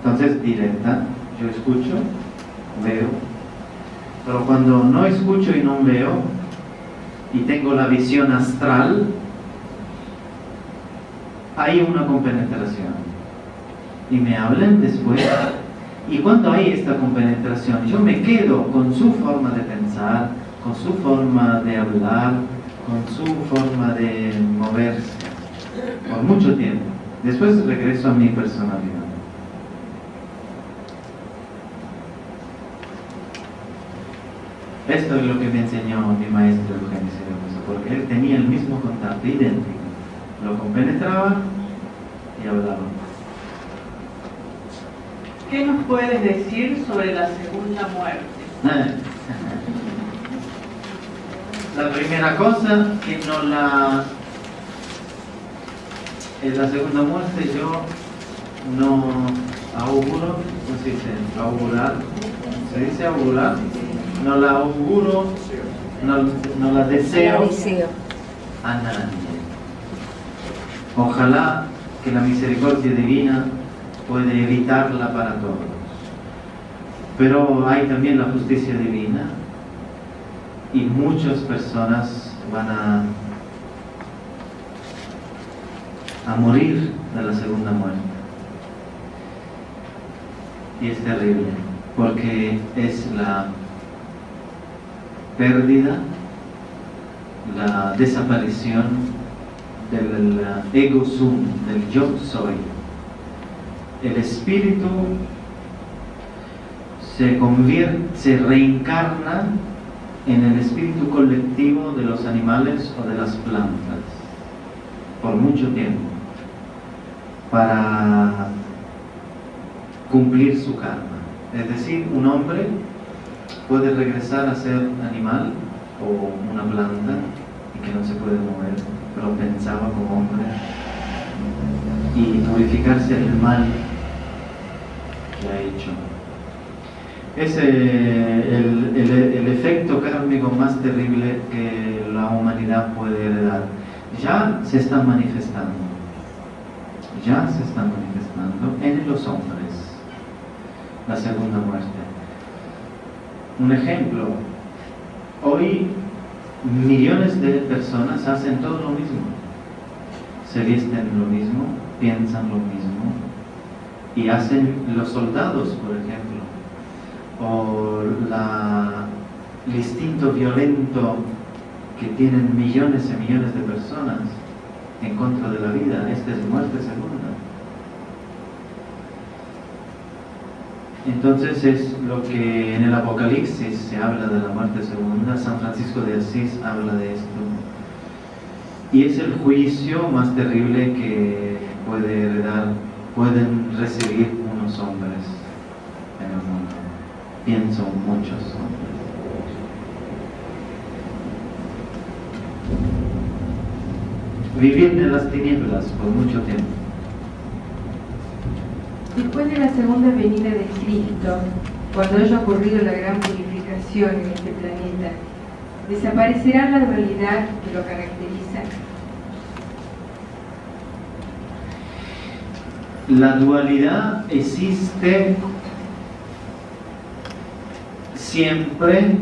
Entonces, directa, yo escucho, veo, pero cuando no escucho y no veo y tengo la visión astral, hay una compenetración y me hablan después. Y cuando hay esta compenetración, yo me quedo con su forma de pensar, con su forma de hablar, con su forma de moverse por mucho tiempo. Después regreso a mi personalidad. Esto es lo que me enseñó mi maestro Eugenio Siracusa, porque él tenía el mismo contacto, idéntico. Lo compenetraba y hablaba. ¿Qué nos puedes decir sobre la segunda muerte? La primera cosa, que en la segunda muerte yo no auguro, ¿cómo se dice? Augurar. ¿Se dice augurar? No la auguro, no la deseo a nadie. Ojalá que la misericordia divina puede evitarla para todos. Pero hay también la justicia divina y muchas personas van a morir de la segunda muerte. Y es terrible, porque es la pérdida, la desaparición del ego sum, del yo soy. El espíritu se reencarna en el espíritu colectivo de los animales o de las plantas. por mucho tiempo para cumplir su karma. Es decir, un hombre puede regresar a ser animal o una planta y que no se puede mover, pero pensaba como hombre, y purificarse del mal que ha hecho. Es el efecto kármico más terrible que la humanidad puede heredar. Ya se está manifestando en los hombres la segunda muerte. Un ejemplo, hoy millones de personas hacen todo lo mismo, se visten lo mismo, piensan lo mismo, y hacen los soldados, por ejemplo, o el instinto violento que tienen millones y millones de personas en contra de la vida. Esta es muerte segunda. Entonces es lo que en el Apocalipsis se habla de la muerte segunda. San Francisco de Asís habla de esto, y es el juicio más terrible que pueden recibir unos hombres en el mundo. Pienso muchos hombres. Vivir en las tinieblas por mucho tiempo. Después de la segunda venida de Cristo, cuando haya ocurrido la gran purificación en este planeta, ¿desaparecerá la dualidad que lo caracteriza? La dualidad existe siempre,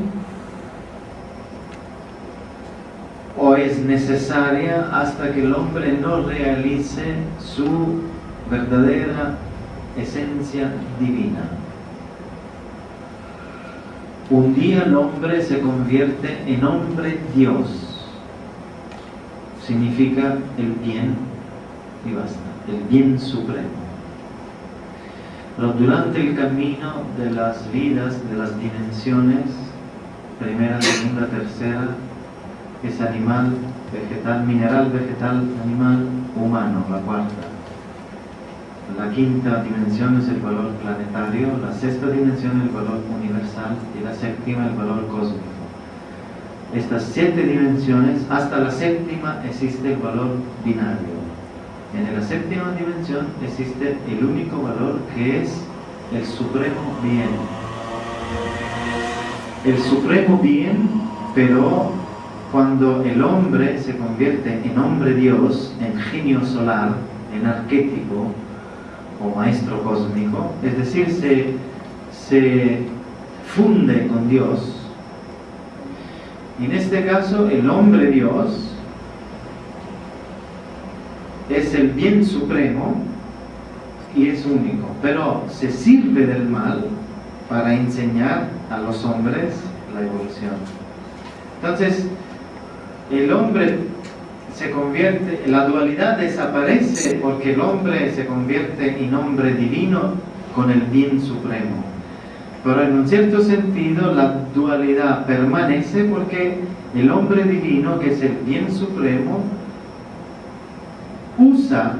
o es necesaria hasta que el hombre no realice su verdadera esencia divina. Un día el hombre se convierte en hombre Dios. Significa el bien y basta, el bien supremo. Pero durante el camino de las vidas, de las dimensiones, primera, segunda, tercera, es animal, vegetal, mineral, vegetal, animal, humano, la cuarta. La quinta dimensión es el valor planetario, la sexta dimensión el valor universal y la séptima el valor cósmico. Estas 7 dimensiones, hasta la séptima existe el valor binario. En la séptima dimensión existe el único valor, que es el supremo bien. El supremo bien, pero cuando el hombre se convierte en hombre Dios, en genio solar, en arquetipo o maestro cósmico, es decir, se funde con Dios. Y en este caso el hombre Dios es el bien supremo y es único, pero se sirve del mal para enseñar a los hombres la evolución. Entonces el hombre se convierte, la dualidad desaparece porque el hombre se convierte en hombre divino con el bien supremo. Pero en un cierto sentido la dualidad permanece porque el hombre divino, que es el bien supremo, usa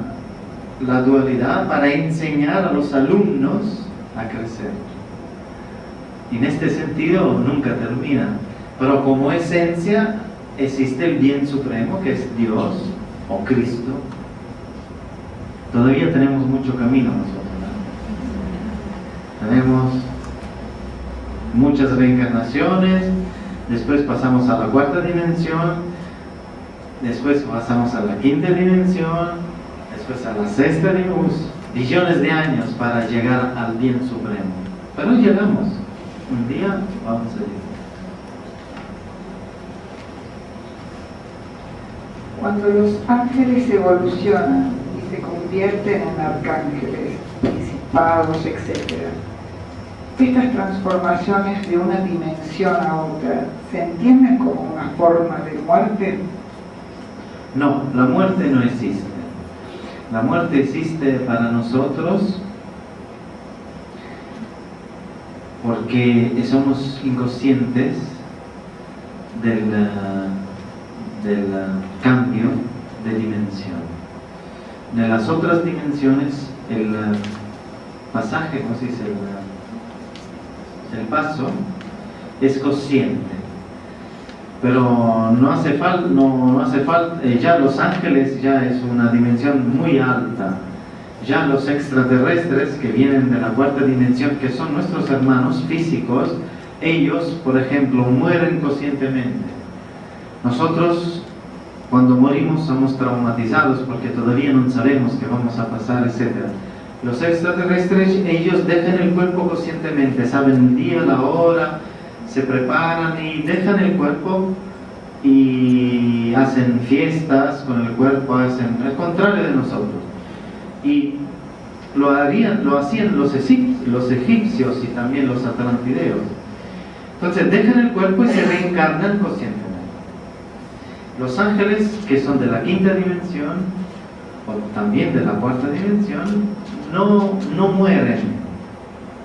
la dualidad para enseñar a los alumnos a crecer. Y en este sentido nunca termina. Pero como esencia existe el bien supremo, que es Dios o Cristo. Todavía tenemos mucho camino nosotros, ¿no? Tenemos muchas reencarnaciones, después pasamos a la cuarta dimensión, después pasamos a la quinta dimensión, después a la sexta dimensión, billones de años para llegar al bien supremo. Pero llegamos, un día vamos a llegar. Cuando los ángeles evolucionan y se convierten en arcángeles, principados, etc., estas transformaciones de una dimensión a otra, ¿se entienden como una forma de muerte? No, la muerte no existe. La muerte existe para nosotros porque somos inconscientes del cambio de dimensión. En las otras dimensiones, el pasaje, ¿cómo se dice? El paso es consciente. Pero no hace falta, ya los ángeles ya es una dimensión muy alta. Ya los extraterrestres que vienen de la cuarta dimensión, que son nuestros hermanos físicos, ellos, por ejemplo, mueren conscientemente. Nosotros, cuando morimos, somos traumatizados porque todavía no sabemos qué vamos a pasar, etc. Los extraterrestres, ellos dejan el cuerpo conscientemente, saben el día, la hora, se preparan y dejan el cuerpo y hacen fiestas con el cuerpo, hacen el contrario de nosotros. Y lo hacían los egipcios y también los atlantideos. Entonces dejan el cuerpo y se reencarnan conscientemente. Los ángeles, que son de la quinta dimensión o también de la cuarta dimensión, no mueren,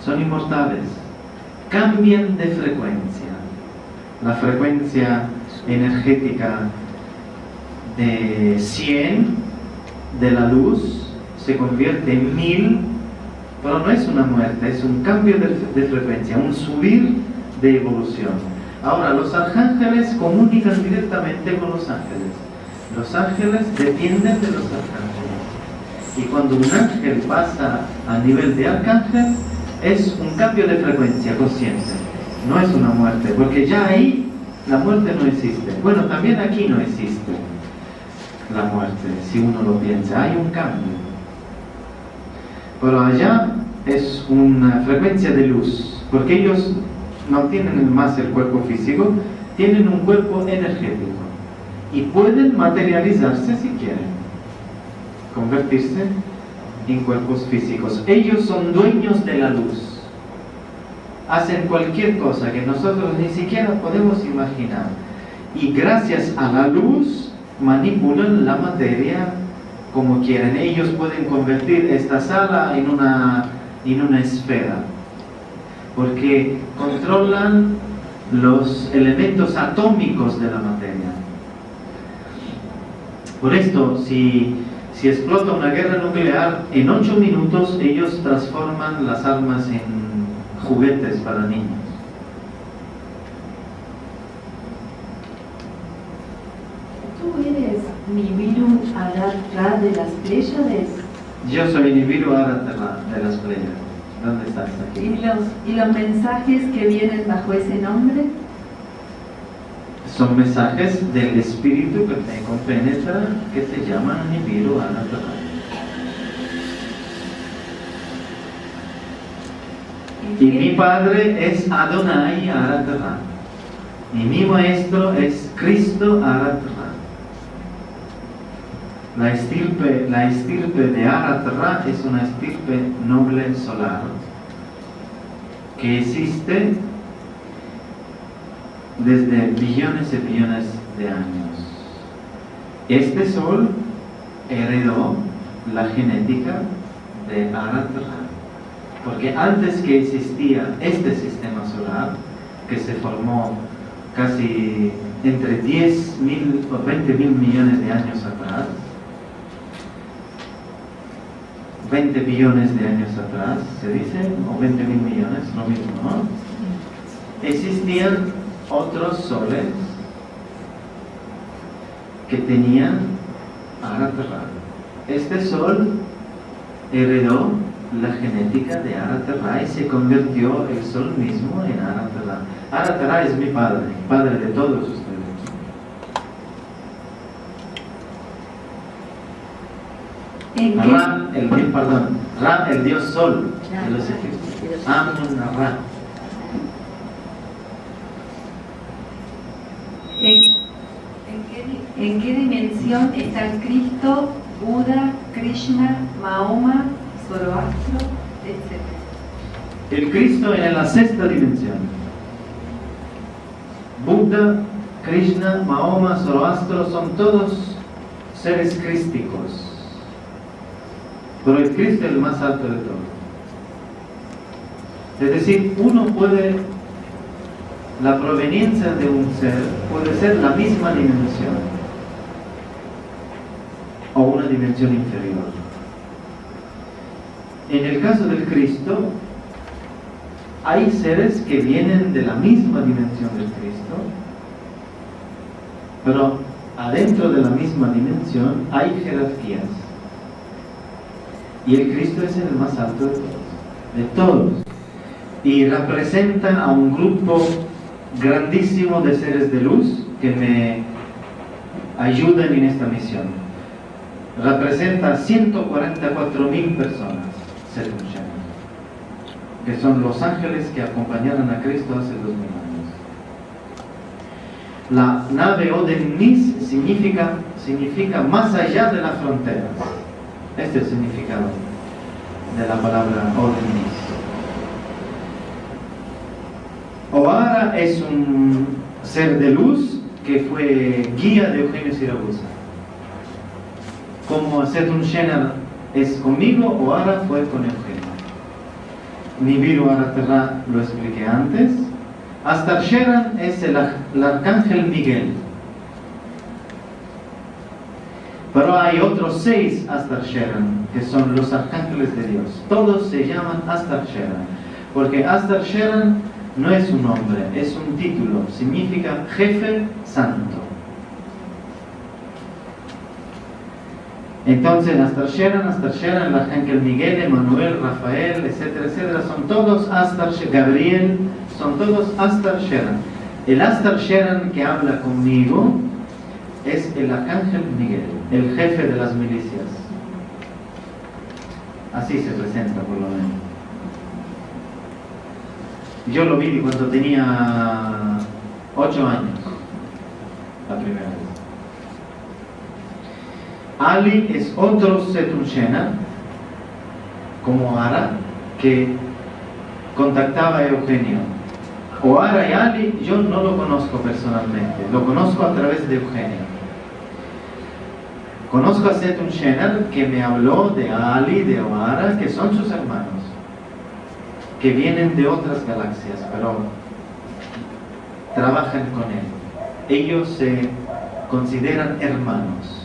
son inmortales, cambian de frecuencia. La frecuencia energética de 100 de la luz se convierte en 1000, pero no es una muerte, es un cambio de frecuencia, un subir de evolución. Ahora, los arcángeles comunican directamente con los ángeles. Los ángeles dependen de los arcángeles. Y cuando un ángel pasa a nivel de arcángel, es un cambio de frecuencia consciente. No es una muerte, porque ya ahí la muerte no existe. Bueno, también aquí no existe la muerte, si uno lo piensa. Hay un cambio. Pero allá es una frecuencia de luz, porque ellos no tienen más el cuerpo físico, tienen un cuerpo energético y pueden materializarse si quieren, convertirse en cuerpos físicos. Ellos son dueños de la luz, hacen cualquier cosa que nosotros ni siquiera podemos imaginar, y gracias a la luz manipulan la materia como quieren. Ellos pueden convertir esta sala en una esfera, porque controlan los elementos atómicos de la materia. Por esto, si explota una guerra nuclear, en 8 minutos ellos transforman las armas en juguetes para niños. ¿Tú eres Nibiru Arat-Ra de las Pléyades? Yo soy Nibiru Arat-Ra de las Pléyades. ¿Dónde estás? Aquí. ¿Y los mensajes que vienen bajo ese nombre? Son mensajes del espíritu que me compenetra, que se llama Nibiru Arat-Ra. Y mi padre es Adonai Arat-Ra. Y mi maestro es Cristo Arat-Ra. La estirpe de Arat-Ra es una estirpe noble solar que existe desde billones y billones de años. Este sol heredó la genética de Arat-Ra, porque antes que existía este sistema solar, que se formó casi entre 10.000 o 20.000 millones de años atrás, 20 billones de años atrás, se dice, o 20.000 millones, lo mismo, ¿no? Existían otros soles que tenían Arat-Ra. Este sol heredó la genética de Arat-Ra y se convirtió el sol mismo en Arat-Ra. Arat-Ra es mi padre de todos ustedes. Ra, el dios sol de los egipcios. Amun-Ra. ¿En qué dimensión está el Cristo, Buda, Krishna, Mahoma, Zoroastro, etc.? El Cristo en la sexta dimensión. Buda, Krishna, Mahoma, Zoroastro son todos seres crísticos. Pero el Cristo es el más alto de todos. Es decir, la proveniencia de un ser puede ser la misma dimensión. o una dimensión inferior. En el caso del Cristo, hay seres que vienen de la misma dimensión del Cristo, pero adentro de la misma dimensión hay jerarquías. Y el Cristo es el más alto de todos. Y representan a un grupo grandísimo de seres de luz que me ayudan en esta misión. Representa 144.000 personas, según Shannon, que son los ángeles que acompañaron a Cristo hace 2000 años. La nave Oden-Nis significa más allá de las fronteras. Este es el significado de la palabra Oden-Nis. Ohara es un ser de luz que fue guía de Eugenio Siragusa. Como Setun Shenar es conmigo, Ohara fue con Eugenio. Nibiru Araterra lo expliqué antes. Astar Sheran es el arcángel Miguel. Pero hay otros 6 Astar Sheran, que son los arcángeles de Dios. Todos se llaman Astar Sheran, porque Astar Sheran no es un nombre, es un título, significa jefe santo. Entonces, Astar Sheran, el arcángel Miguel, Emanuel, Rafael, etcétera, etcétera, son todos Astar Sheran, Gabriel, son todos Astar Sheran. El Astar Sheran que habla conmigo es el arcángel Miguel, el jefe de las milicias. Así se presenta, por lo menos. Yo lo vi cuando tenía 8 años, la primera vez. Ali es otro Setun Shenar, como Ara, que contactaba a Eugenio. Ohara y Ali yo no lo conozco personalmente, lo conozco a través de Eugenio. Conozco a Setun Shenar que me habló de Ali, de Ohara, que son sus hermanos, que vienen de otras galaxias, pero trabajan con él. Ellos se consideran hermanos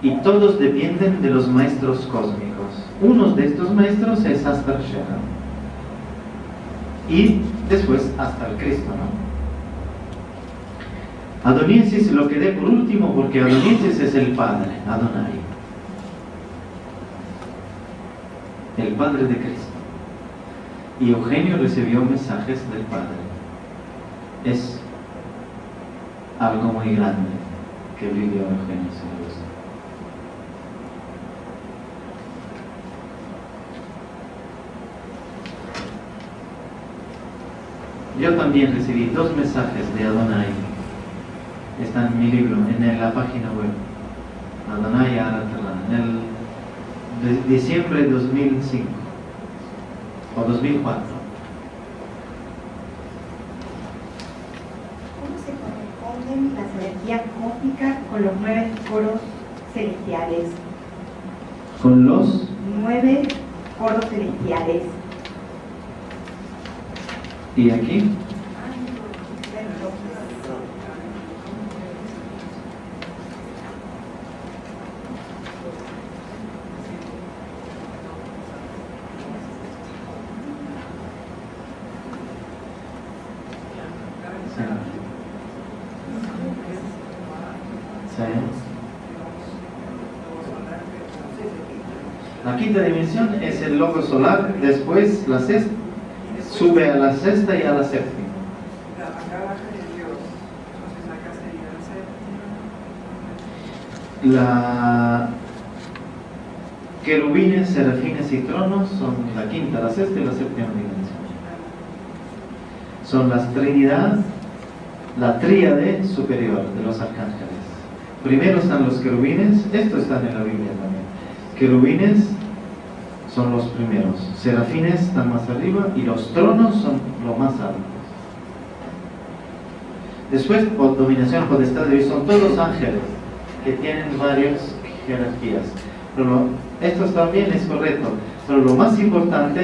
y todos dependen de los maestros cósmicos. Uno de estos maestros es Astar Sheran y después hasta el Cristo, ¿no? Adoniesis lo quedé por último porque Adoniesis es el padre, Adonai, el padre de Cristo. Y Eugenio recibió mensajes del Padre. Es algo muy grande que vivió Eugenio Siragusa. Yo también recibí 2 mensajes de Adonai. Están en mi libro, en la página web. Adonai Araterra, en el diciembre de 2005. O 2004. ¿Cómo se corresponden las energías cósmicas con los 9 coros celestiales? ¿Con los? 9 coros celestiales. ¿Y aquí? La quinta dimensión es el logo solar, después la sexta, sube a la sexta y a la séptima. La querubines, serafines y tronos son la quinta, la sexta y la séptima dimensión. Son las Trinidad, la tríade superior de los arcángeles. Primero están los querubines, esto está en la Biblia también. Querubines son los primeros, serafines están más arriba y los tronos son lo más altos. Después, por dominación, potestad de Dios, son todos ángeles que tienen varias jerarquías. Pero esto también es correcto, pero lo más importante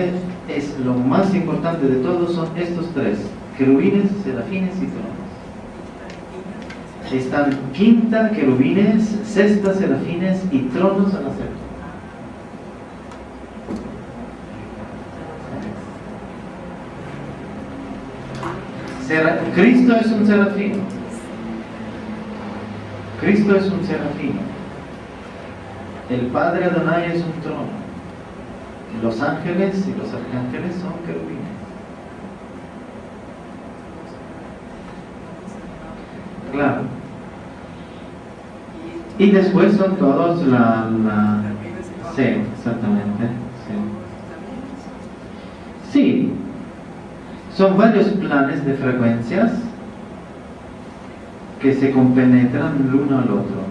de todos son estos 3: querubines, serafines y tronos. están quinta querubines, sexta serafines y tronos a la séptima. Cristo es un serafín. Cristo es un serafín. El Padre Adonai es un trono. Los ángeles y los arcángeles son querubines. Claro. Y después son todos Sí, exactamente. Sí. Son varios planes de frecuencias que se compenetran el uno al otro.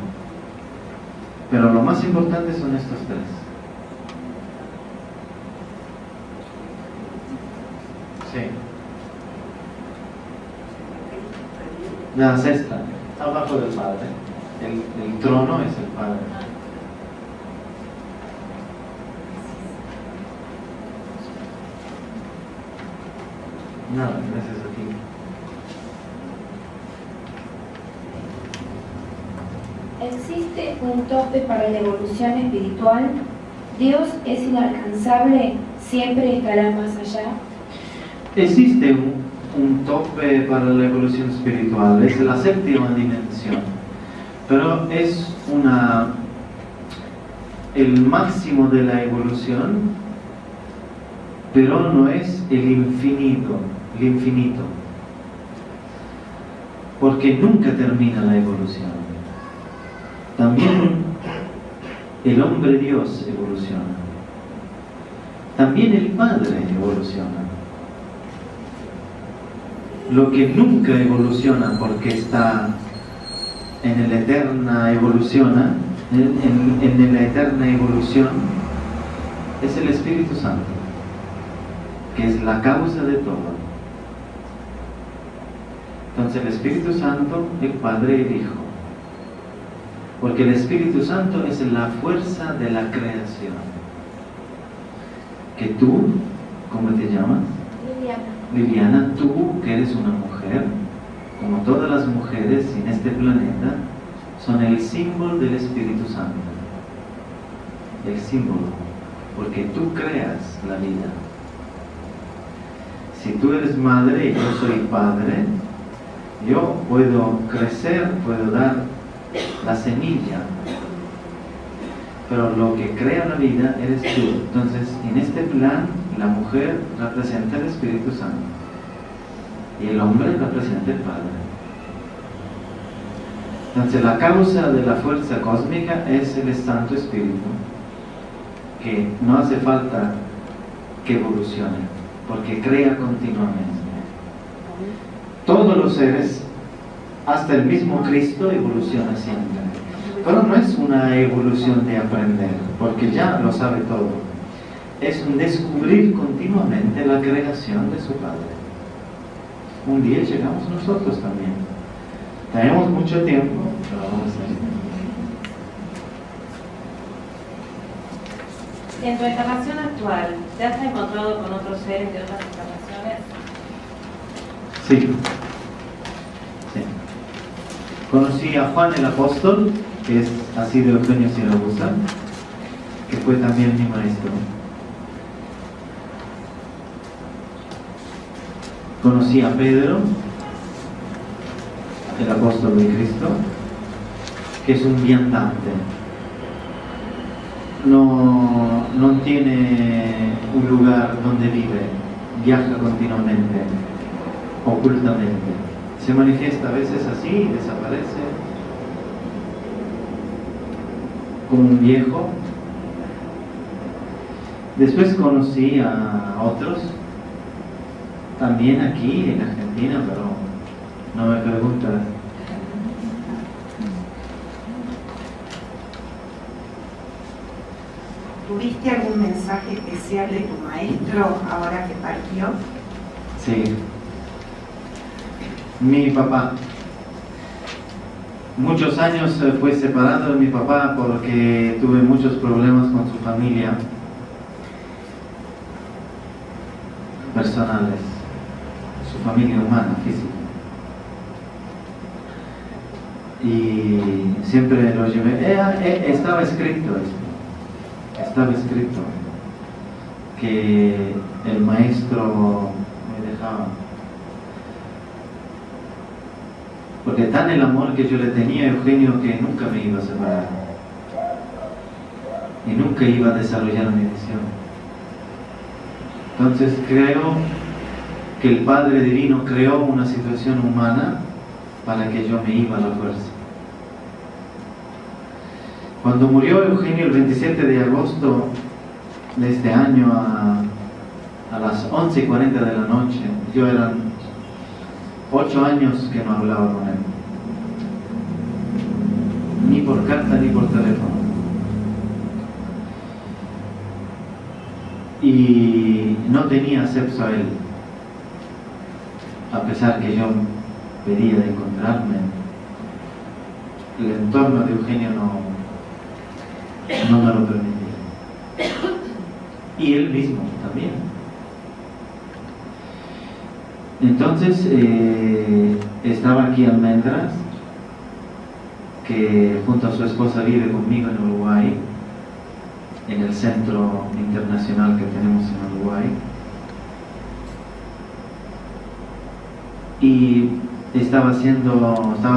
Pero lo más importante son estos tres. Sí. La sexta, abajo del Padre. El trono es el Padre. Nada, gracias a ti. ¿Existe un tope para la evolución espiritual? ¿Dios es inalcanzable? ¿Siempre estará más allá? Existe un tope para la evolución espiritual, es la séptima dimensión, pero es el máximo de la evolución, pero no es el infinito, porque nunca termina la evolución. También el hombre Dios evoluciona, también el Padre evoluciona. Lo que nunca evoluciona porque está en la eterna evolución, en la eterna evolución, es el Espíritu Santo, que es la causa de todo. Entonces el Espíritu Santo, el Padre y el Hijo, porque el Espíritu Santo es la fuerza de la creación. Que tú, ¿cómo te llamas? Liliana, tú que eres una mujer, como todas las mujeres en este planeta, son el símbolo del Espíritu Santo. El símbolo, porque tú creas la vida. Si tú eres madre y yo soy padre, yo puedo crecer, puedo dar la semilla, pero lo que crea la vida eres tú. Entonces, en este plan, la mujer representa el Espíritu Santo y el hombre representa el Padre. Entonces, la causa de la fuerza cósmica es el Santo Espíritu, que no hace falta que evolucione, porque crea continuamente. Todos los seres, hasta el mismo Cristo, evoluciona siempre. Pero no es una evolución de aprender, porque ya lo sabe todo. Es un descubrir continuamente la creación de su Padre. Un día llegamos nosotros también. Tenemos mucho tiempo, pero vamos a En tu encarnación actual, ¿te has encontrado con otros seres de otras encarnaciones? Sí. Conocí a Juan el Apóstol, que es así de Eugenio Siragusa, que fue también mi maestro. Conocí a Pedro, el apóstol de Cristo, que es un viandante. No tiene un lugar donde vive, viaja continuamente, ocultamente. Se manifiesta a veces así y desaparece como un viejo. Después conocí a otros, también aquí en Argentina, pero no me preguntas. ¿Tuviste algún mensaje especial de tu maestro ahora que partió? Sí. Mi papá. Muchos años fue separado de mi papá porque tuve muchos problemas con su familia personales, su familia humana, física. y siempre lo llevé. Estaba escrito que el maestro me dejaba, porque tan el amor que yo le tenía a Eugenio que nunca me iba a separar y nunca iba a desarrollar mi misión. Entonces creo que el Padre Divino creó una situación humana para que yo me iba a la fuerza. Cuando murió Eugenio el 27 de agosto de este año a las 11:40 de la noche, yo eran 8 años que no hablaba con él, ni por carta ni por teléfono, y no tenía acceso a él, a pesar que yo pedía de encontrarme. El entorno de Eugenio no me lo permitía, y él mismo también. Entonces estaba aquí Almendras, que junto a su esposa vive conmigo en Uruguay, en el centro internacional que tenemos en Uruguay, y estaba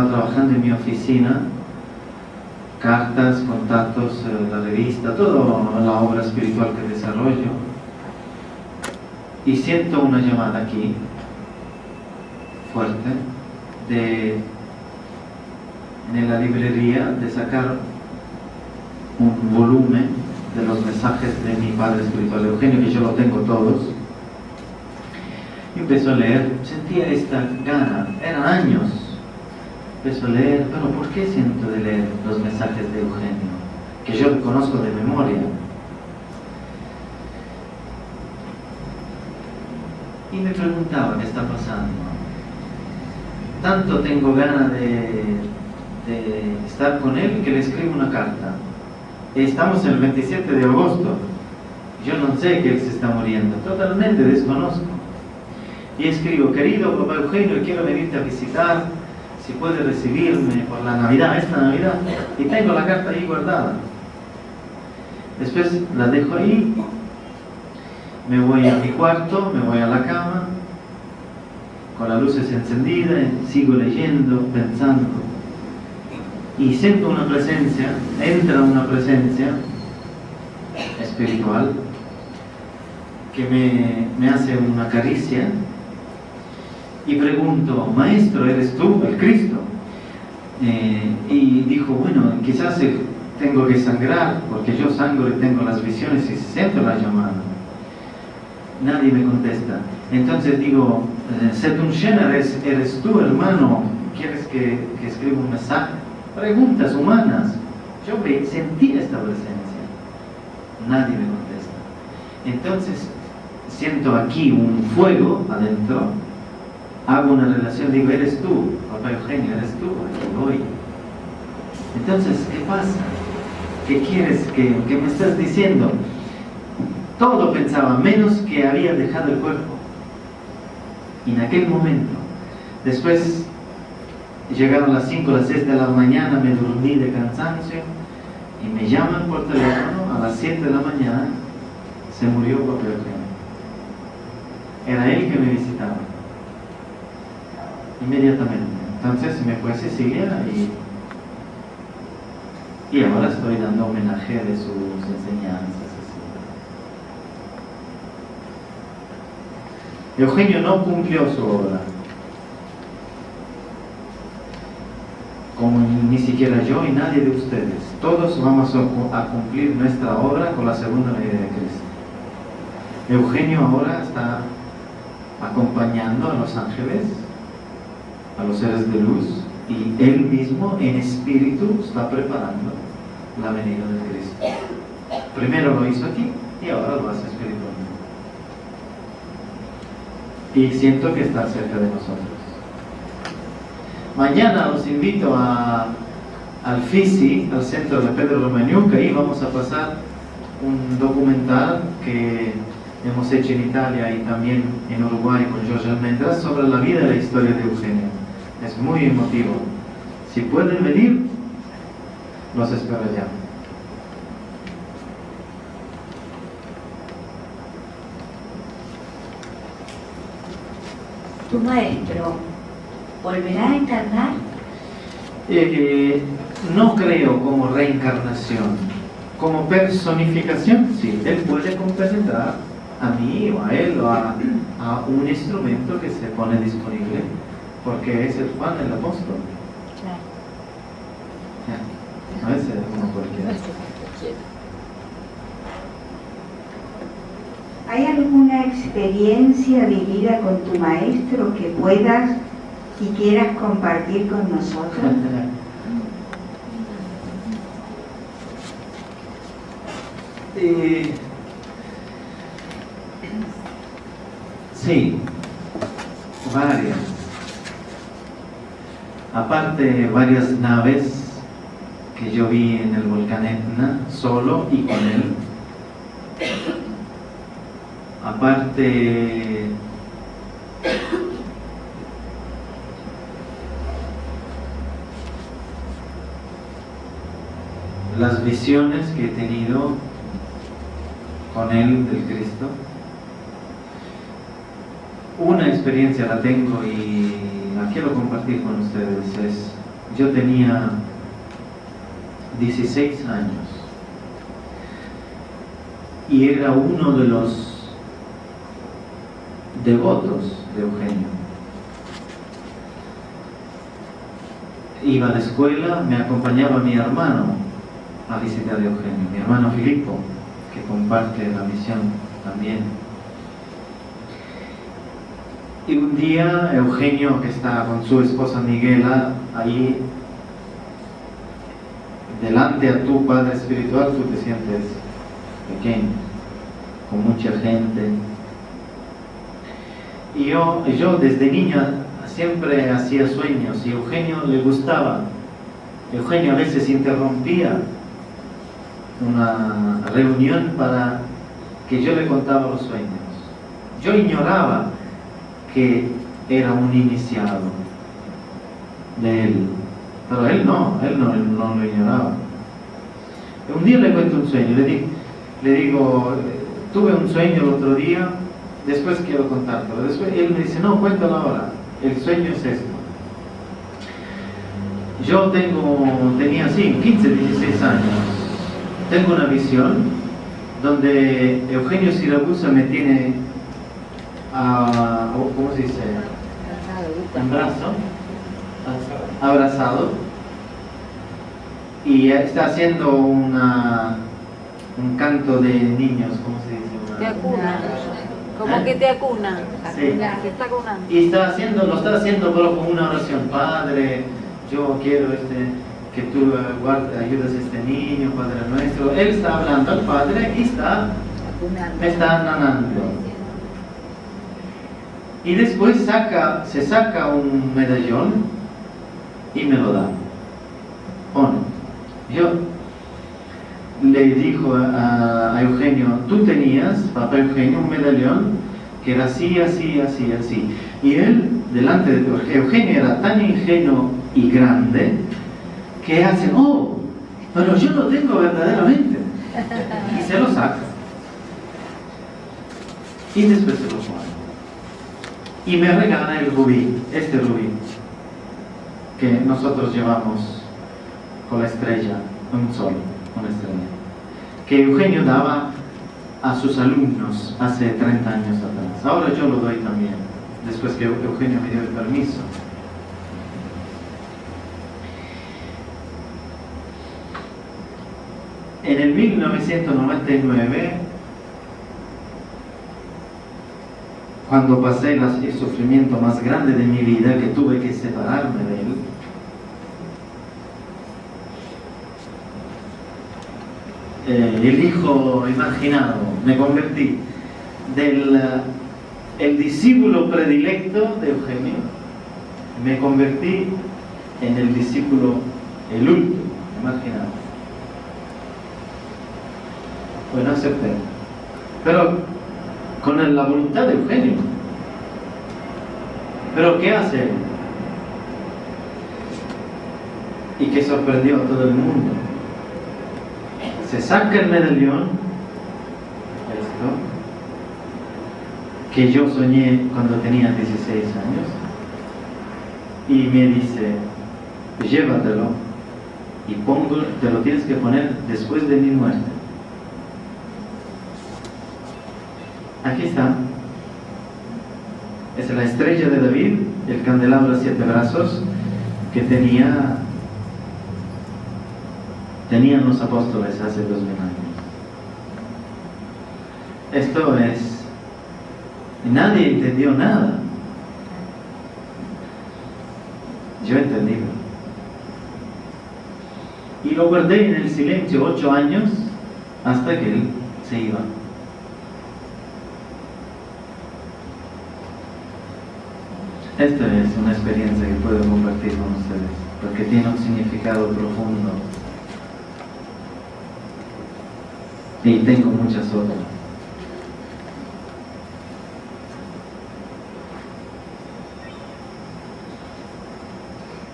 trabajando en mi oficina, cartas, contactos, la revista, toda la obra espiritual que desarrollo, y siento una llamada aquí fuerte en la librería de sacar un volumen de los mensajes de mi padre espiritual Eugenio, que yo lo tengo todos. Y empezó a leer, sentía esta gana, eran años. Empezó a leer, pero ¿por qué siento de leer los mensajes de Eugenio? Que yo conozco de memoria. Y me preguntaba qué está pasando. Tanto tengo ganas de estar con él que le escribo una carta. Estamos en el 27 de agosto. Yo no sé que él se está muriendo, totalmente desconozco. Y escribo: querido papá Eugenio, quiero venirte a visitar, si puede recibirme por la Navidad, esta Navidad. Y tengo la carta ahí guardada. Después la dejo ahí, me voy a mi cuarto, me voy a la cama, con las luces encendidas, sigo leyendo, pensando, y siento una presencia, entra una presencia espiritual que me hace una caricia, y pregunto: maestro, ¿eres tú el Cristo? Y dijo: bueno, quizás tengo que sangrar, porque yo sangro y tengo las visiones y siento la llamada. Nadie me contesta. Entonces digo: Setun Shener, ¿eres tú, hermano? ¿Quieres que escriba un mensaje? Preguntas humanas. Yo sentí esta presencia. Nadie me contesta. Entonces siento aquí un fuego adentro, hago una relación, digo: eres tú, papá Eugenio, eres tú, aquí voy. Entonces, ¿qué pasa? ¿Qué quieres que me estás diciendo? Todo pensaba, menos que había dejado el cuerpo. Y en aquel momento, después llegaron las 5 o las 6 de la mañana, me dormí de cansancio, y me llaman por teléfono a las 7 de la mañana, se murió papá Eugenio. Era él que me visitaba. Inmediatamente. Entonces me fue a Sicilia y ahora estoy dando homenaje de sus enseñanzas. Eugenio no cumplió su obra, como ni siquiera yo y nadie de ustedes. Todos vamos a cumplir nuestra obra con la segunda venida de Cristo. Eugenio ahora está acompañando a los ángeles, a los seres de luz, y él mismo en espíritu está preparando la venida de Cristo. Primero lo hizo aquí y ahora lo hace espiritualmente. Y siento que está cerca de nosotros. Mañana los invito al FISI, al centro de Pedro Romaniuk, que ahí vamos a pasar un documental que hemos hecho en Italia y también en Uruguay con Jorge Almendras sobre la vida y la historia de Eugenio. Es muy emotivo. Si pueden venir, los espero allá. ¿Tu maestro volverá a encarnar? No creo como reencarnación. Como personificación, sí. Él puede compenetrar a mí o a él o a un instrumento que se pone disponible, porque es el Juan el apóstol. A veces como cualquiera. ¿Hay alguna experiencia vivida con tu maestro que puedas y quieras compartir con nosotros? Sí, varias. Aparte, varias naves que yo vi en el volcán Etna, solo y con él. Aparte, las visiones que he tenido con él del Cristo. Una experiencia la tengo y la quiero compartir con ustedes. Yo tenía 16 años y era uno de los devotos de Eugenio. Iba a la escuela, me acompañaba mi hermano a visitar a Eugenio, mi hermano Filippo, que comparte la misión también. Y un día Eugenio, que está con su esposa Miguela, ahí delante a tu padre espiritual, tú te sientes pequeño, con mucha gente. Y yo desde niña siempre hacía sueños y a Eugenio le gustaba. Eugenio a veces interrumpía una reunión para que yo le contaba los sueños. Yo ignoraba que era un iniciado de él, pero él no lo ignoraba. Un día le cuento un sueño, le digo, tuve un sueño el otro día, después quiero contártelo. Después él me dice, no, cuéntalo ahora, el sueño es esto. Yo tenía así, 15, 16 años, tengo una visión donde Eugenio Siragusa me tiene ¿cómo se dice? Un brazo abrazado y está haciendo un canto de niños, ¿cómo se dice? Te acuna, como que te acuna, sí. Te está acunando. Y lo está haciendo pero con una oración. Padre, yo quiero que tú ayudes a este niño, Padre nuestro. Él está hablando al Padre y me está nanando. Y después se saca un medallón y me lo da. Yo le dijo a Eugenio, tú tenías, papá Eugenio, un medallón que era así, así, así, así. Y él, delante de Eugenio, era tan ingenuo y grande que hace, pero yo lo tengo verdaderamente. Y se lo saca. Y después se lo pone. Y me regala el rubí, este rubí, que nosotros llevamos con la estrella, un sol, una estrella, que Eugenio daba a sus alumnos hace 30 años atrás. Ahora yo lo doy también, después que Eugenio me dio el permiso. En el 1999, cuando pasé el sufrimiento más grande de mi vida, que tuve que separarme de él, el hijo imaginado, me convertí el discípulo predilecto de Eugenio, me convertí en el discípulo, el último, imaginado. Bueno, acepté, pero con la voluntad de Eugenio. ¿Pero qué hace? y que sorprendió a todo el mundo. Se saca el medallón, esto, que yo soñé cuando tenía 16 años, y me dice, llévatelo y te lo tienes que poner después de mi muerte. Aquí está. Es la estrella de David, el candelabro a 7 brazos que tenían los apóstoles hace 2000 años. Esto es... Nadie entendió nada. Yo entendí. Y lo guardé en el silencio 8 años hasta que él se iba. Esta es una experiencia que puedo compartir con ustedes, porque tiene un significado profundo. Y tengo muchas otras.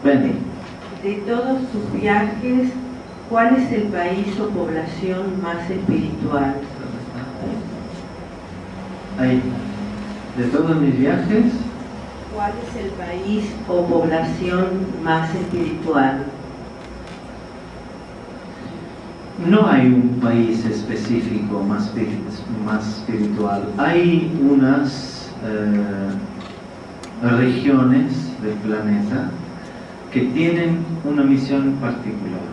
Benny. De todos tus viajes, ¿cuál es el país o población más espiritual? Ahí. De todos mis viajes, ¿cuál es el país o población más espiritual? no hay un país específico más espiritual. Hay unas regiones del planeta que tienen una misión particular.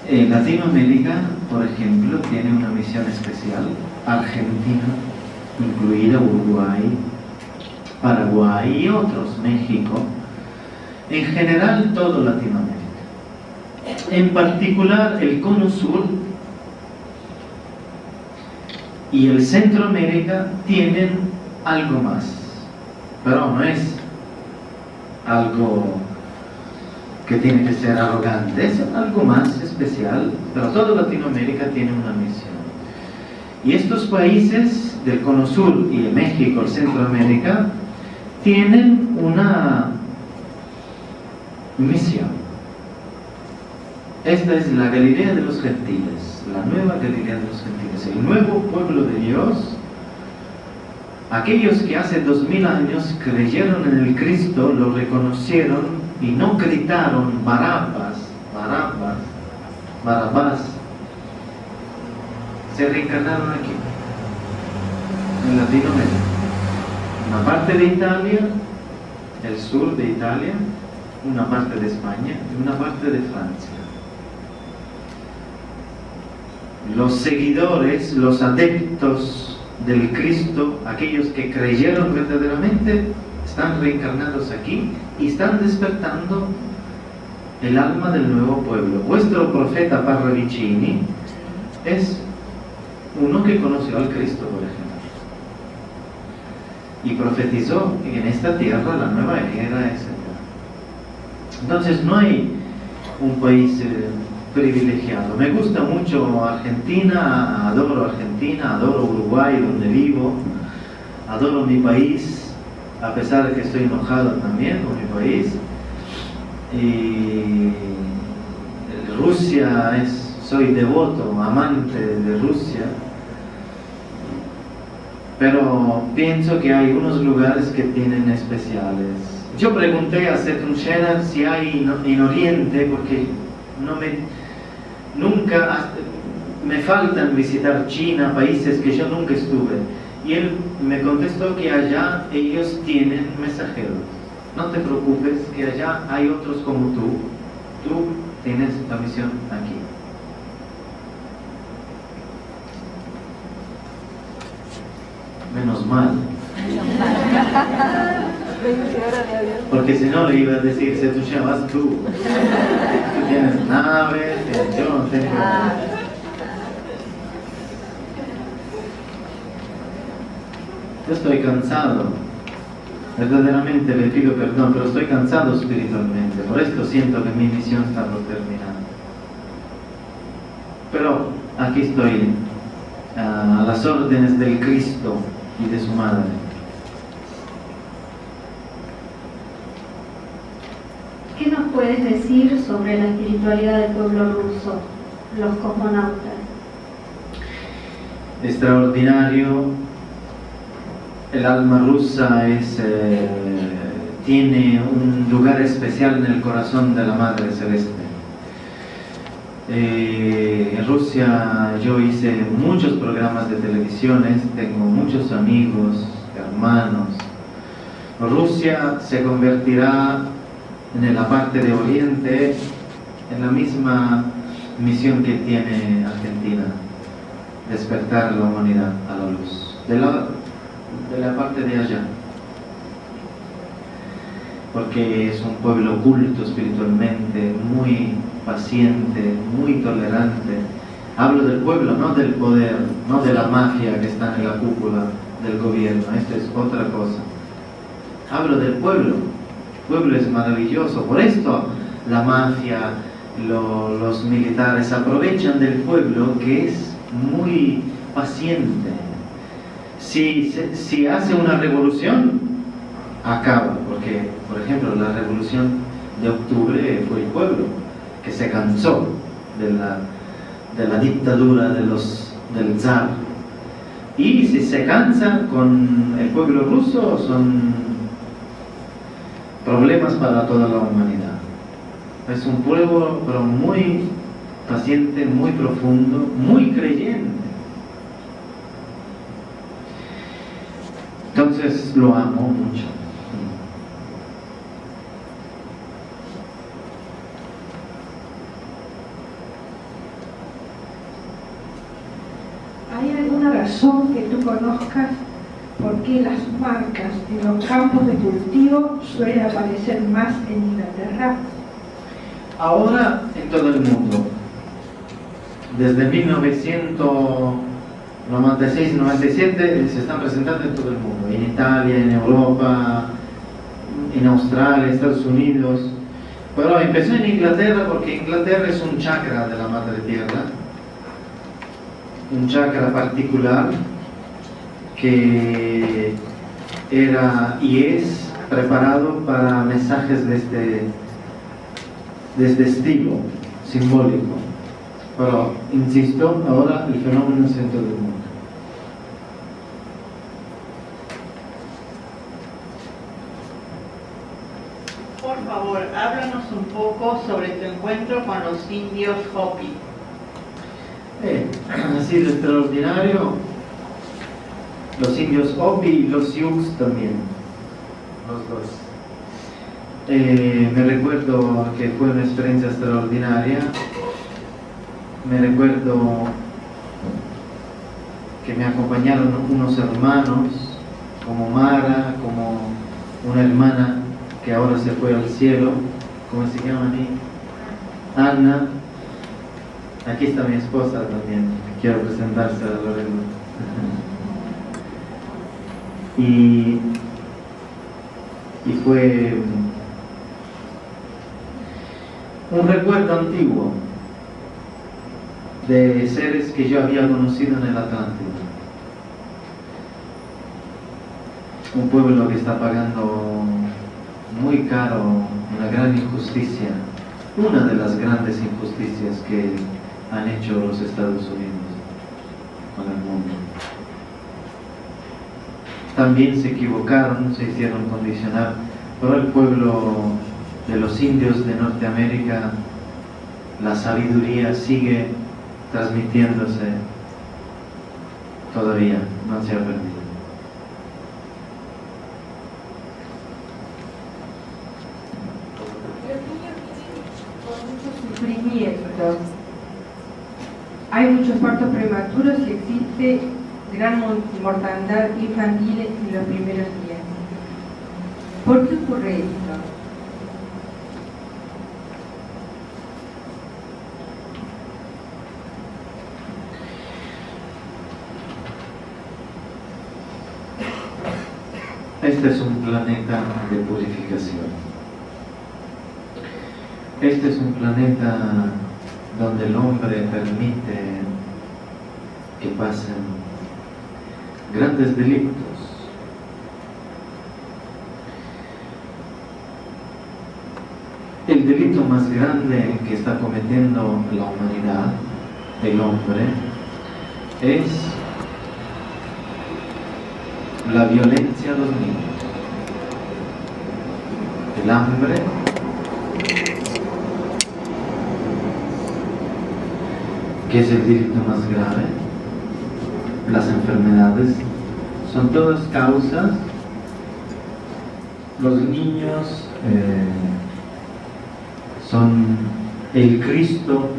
Latinoamérica, por ejemplo, tiene una misión especial. Argentina, incluida Uruguay, Paraguay y otros, México. En general, todo Latinoamérica. En particular, el Cono Sur y el Centroamérica tienen algo más, pero no es algo que tiene que ser arrogante, es algo más especial, pero toda Latinoamérica tiene una misión. Y estos países del Cono Sur y México, Centroamérica, tienen una misión. Esta es la Galilea de los Gentiles, la nueva Galilea de los Gentiles, el nuevo pueblo de Dios. Aquellos que hace 2000 años creyeron en el Cristo, lo reconocieron y no gritaron Barabás, Barabás, Barabás, se reencarnaron aquí, en Latinoamérica. Una parte de Italia, el sur de Italia, una parte de España y una parte de Francia. Los seguidores, los adeptos del Cristo, aquellos que creyeron verdaderamente, están reencarnados aquí y están despertando el alma del nuevo pueblo. Vuestro profeta Parravicini es uno que conoció al Cristo, por ejemplo, y profetizó en esta tierra la nueva era, etc. Entonces no hay un país privilegiado. Me gusta mucho Argentina, adoro Uruguay, donde vivo, adoro mi país, a pesar de que estoy enojado también con mi país. Y Rusia, soy devoto, amante de Rusia, pero pienso que hay unos lugares que tienen especiales. Yo pregunté a Setun Shena si hay en Oriente, porque nunca me faltan visitar China, países que yo nunca estuve. Y él me contestó que allá ellos tienen mensajeros. No te preocupes, que allá hay otros como tú. Tú tienes la misión aquí. Menos mal. Porque si no le iba a decir, si tú llamas tú tienes naves, yo no tengo. Yo estoy cansado, verdaderamente le pido perdón, pero estoy cansado espiritualmente, por esto siento que mi misión está por terminar. Pero aquí estoy a las órdenes del Cristo y de su madre. puedes decir sobre la espiritualidad del pueblo ruso, los cosmonautas? Extraordinario. El alma rusa tiene un lugar especial en el corazón de la Madre Celeste. En Rusia yo hice muchos programas de televisiones, tengo muchos amigos, hermanos. Rusia se convertirá en la parte de Oriente en la misma misión que tiene Argentina, despertar a la humanidad a la luz, de la parte de allá, porque es un pueblo culto espiritualmente, muy paciente, muy tolerante. Hablo del pueblo, no del poder, no de la mafia que está en la cúpula del gobierno, esto es otra cosa. Hablo del pueblo. El pueblo es maravilloso, por esto la mafia, los militares aprovechan del pueblo que es muy paciente. Si hace una revolución, acaba, porque, por ejemplo, la revolución de octubre fue el pueblo que se cansó de la dictadura del zar. Y si se cansa con el pueblo ruso, son problemas para toda la humanidad. Es un pueblo, pero muy paciente, muy profundo, muy creyente. Entonces lo amo mucho. ¿Hay alguna razón que tú conozcas por qué las marcas en los campos de cultivo suelen aparecer más en Inglaterra? Ahora en todo el mundo. Desde 1996-97 se están presentando en todo el mundo. En Italia, en Europa, en Australia, Estados Unidos. Pero empezó en Inglaterra porque Inglaterra es un chakra de la Madre Tierra. Un chakra particular que era y es preparado para mensajes de este estilo simbólico. Pero, insisto, ahora el fenómeno es en todo el mundo. Por favor, háblanos un poco sobre tu encuentro con los indios Hopi. Ha sido extraordinario. Los indios Hopi y los Sioux también, los dos. Me recuerdo que fue una experiencia extraordinaria. Me recuerdo que me acompañaron unos hermanos, como Mara, como una hermana que ahora se fue al cielo. ¿Cómo se llama ahí? Ana. Aquí está mi esposa también, quiero presentarse a Lorena. Y fue un recuerdo antiguo de seres que yo había conocido en el Atlántico. Un pueblo que está pagando muy caro una gran injusticia, una de las grandes injusticias que han hecho los Estados Unidos con el mundo. También se equivocaron, se hicieron condicionar, pero el pueblo de los indios de Norteamérica, la sabiduría sigue transmitiéndose todavía, no se ha perdido. Los niños viven con mucho sufrimiento. Hay muchos partos prematuros y existe gran mortandad infantil en los primeros días. ¿Por qué ocurre esto? Este es un planeta de purificación. Este es un planeta donde el hombre permite que pasen grandes delitos. El delito grande que está cometiendo la humanidad, el hombre, es la violencia a los niños, el hambre, que es el delito más grave, las enfermedades, son todas causas. Los niños son el Cristo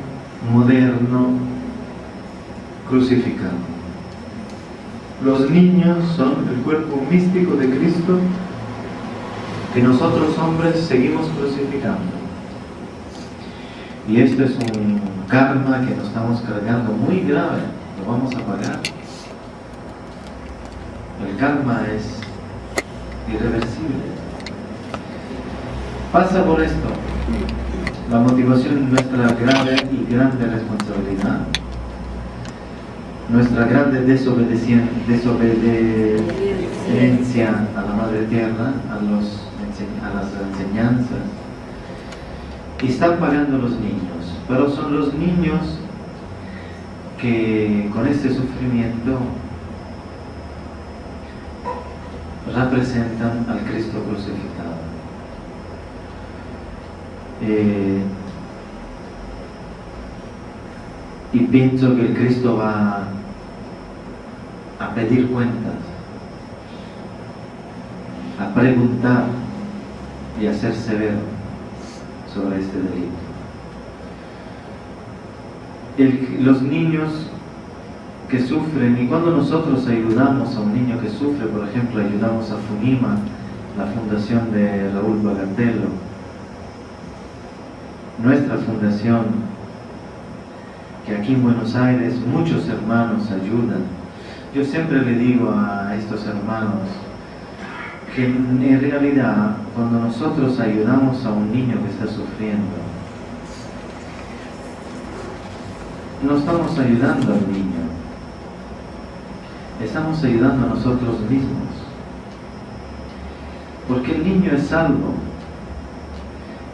moderno crucificado. Los niños son el cuerpo místico de Cristo que nosotros hombres seguimos crucificando. Y esto es un karma que nos estamos cargando muy grave, lo vamos a pagar. El karma es irreversible. Pasa por esto. La motivación es nuestra grave y grande responsabilidad, nuestra grande desobediencia a la Madre Tierra, a las enseñanzas. Y están pagando los niños, pero son los niños que con este sufrimiento representan al Cristo crucificado. Y pienso que el Cristo va a pedir cuentas, a preguntar y a ser severo sobre este delito. Los niños que sufren, y cuando nosotros ayudamos a un niño que sufre, por ejemplo, ayudamos a FUNIMA, la fundación de Raúl Bagatello, nuestra fundación, que aquí en Buenos Aires muchos hermanos ayudan. Yo siempre le digo a estos hermanos que en realidad cuando nosotros ayudamos a un niño que está sufriendo, no estamos ayudando al niño, estamos ayudando a nosotros mismos, porque el niño es salvo.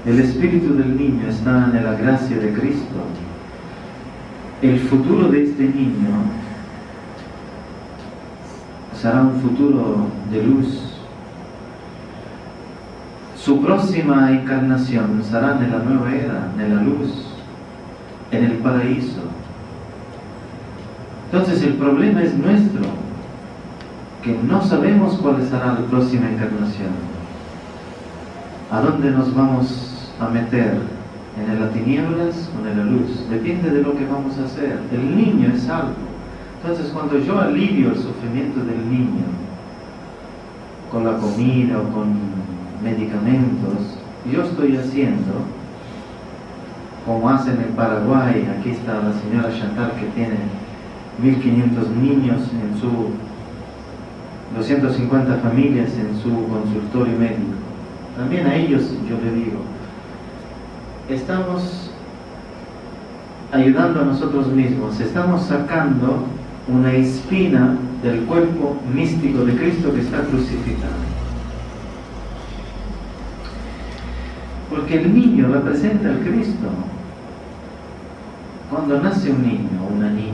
El espíritu del niño está en la gracia de Cristo. El futuro de este niño será un futuro de luz. Su próxima encarnación será en la nueva era, en la luz, en el paraíso. Entonces el problema es nuestro, que no sabemos cuál será la próxima encarnación. ¿A dónde nos vamos a meter? ¿En las tinieblas o en la luz? Depende de lo que vamos a hacer. El niño es salvo. Entonces cuando yo alivio el sufrimiento del niño con la comida o con medicamentos, yo estoy haciendo como hacen en Paraguay. Aquí está la señora Chantal, que tiene 1500 niños en su 250 familias en su consultorio médico. También a ellos yo le digo, estamos ayudando a nosotros mismos, estamos sacando una espina del cuerpo místico de Cristo que está crucificado. Porque el niño representa al Cristo. Cuando nace un niño o una niña,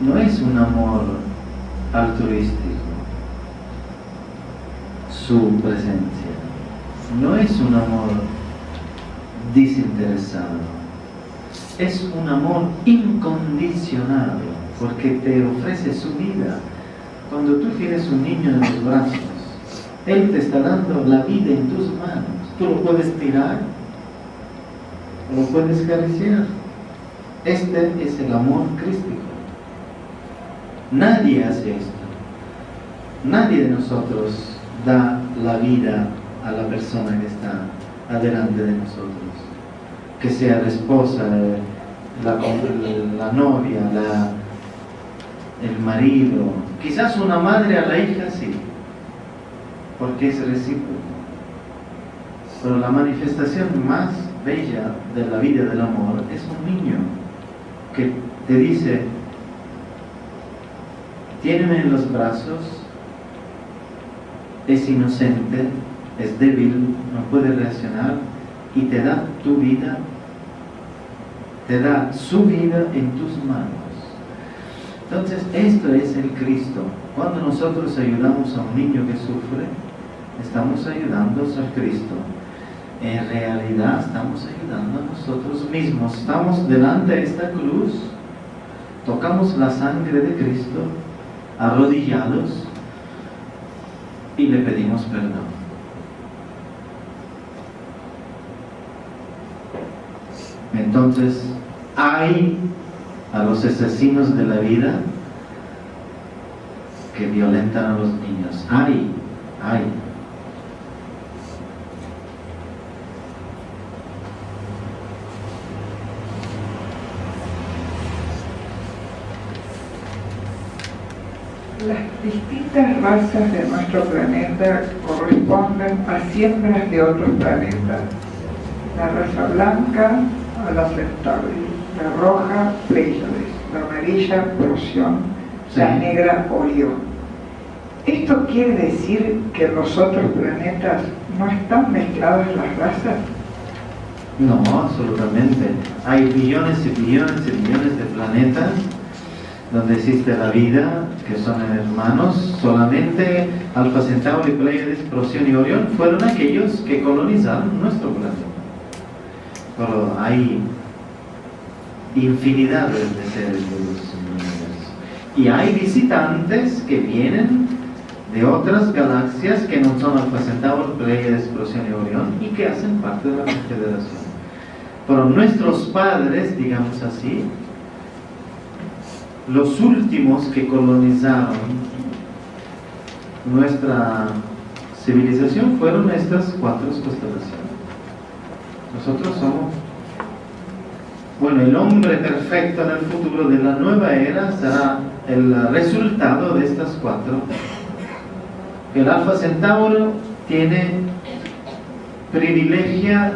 no es un amor altruístico, su presencia, no es un amor desinteresado, es un amor incondicionado, porque te ofrece su vida. Cuando tú tienes un niño en los brazos, él te está dando la vida en tus manos. Tú lo puedes tirar, lo puedes acariciar. Este es el amor crístico. Nadie hace esto. Nadie de nosotros da la vida a la persona que está adelante de nosotros, que sea la esposa, la novia, el marido, quizás una madre a la hija, sí, porque es recíproco. Pero la manifestación más bella de la vida del amor es un niño que te dice: tiéneme en los brazos, es inocente, es débil, no puede reaccionar y te da tu vida, te da su vida en tus manos. Entonces, esto es el Cristo. Cuando nosotros ayudamos a un niño que sufre, estamos ayudando a Cristo. En realidad estamos ayudando a nosotros mismos. Estamos delante de esta cruz, tocamos la sangre de Cristo, arrodillados, y le pedimos perdón. Entonces, hay a los asesinos de la vida que violentan a los niños. Hay. Las distintas razas de nuestro planeta corresponden a siembras de otros planetas. La raza blanca a la Centauri, la roja Pléyades, la amarilla Procyon, la negra Orión. ¿Esto quiere decir que en los otros planetas no están mezcladas las razas? No, absolutamente. Hay billones y billones y billones de planetas donde existe la vida, que son hermanos. Solamente Alfa Centauri, Pléyades, Procyon y Orión fueron aquellos que colonizaron nuestro planeta. Pero hay infinidades de seres vivos en el universo. Y hay visitantes que vienen de otras galaxias que no son Alfa Centauri, Pléyades, Procyon y Orión y que hacen parte de la Confederación. Pero nuestros padres, digamos así, los últimos que colonizaron nuestra civilización fueron estas 4 constelaciones. Nosotros somos, bueno, el hombre perfecto en el futuro de la nueva era será el resultado de estas 4. El Alfa Centauri privilegia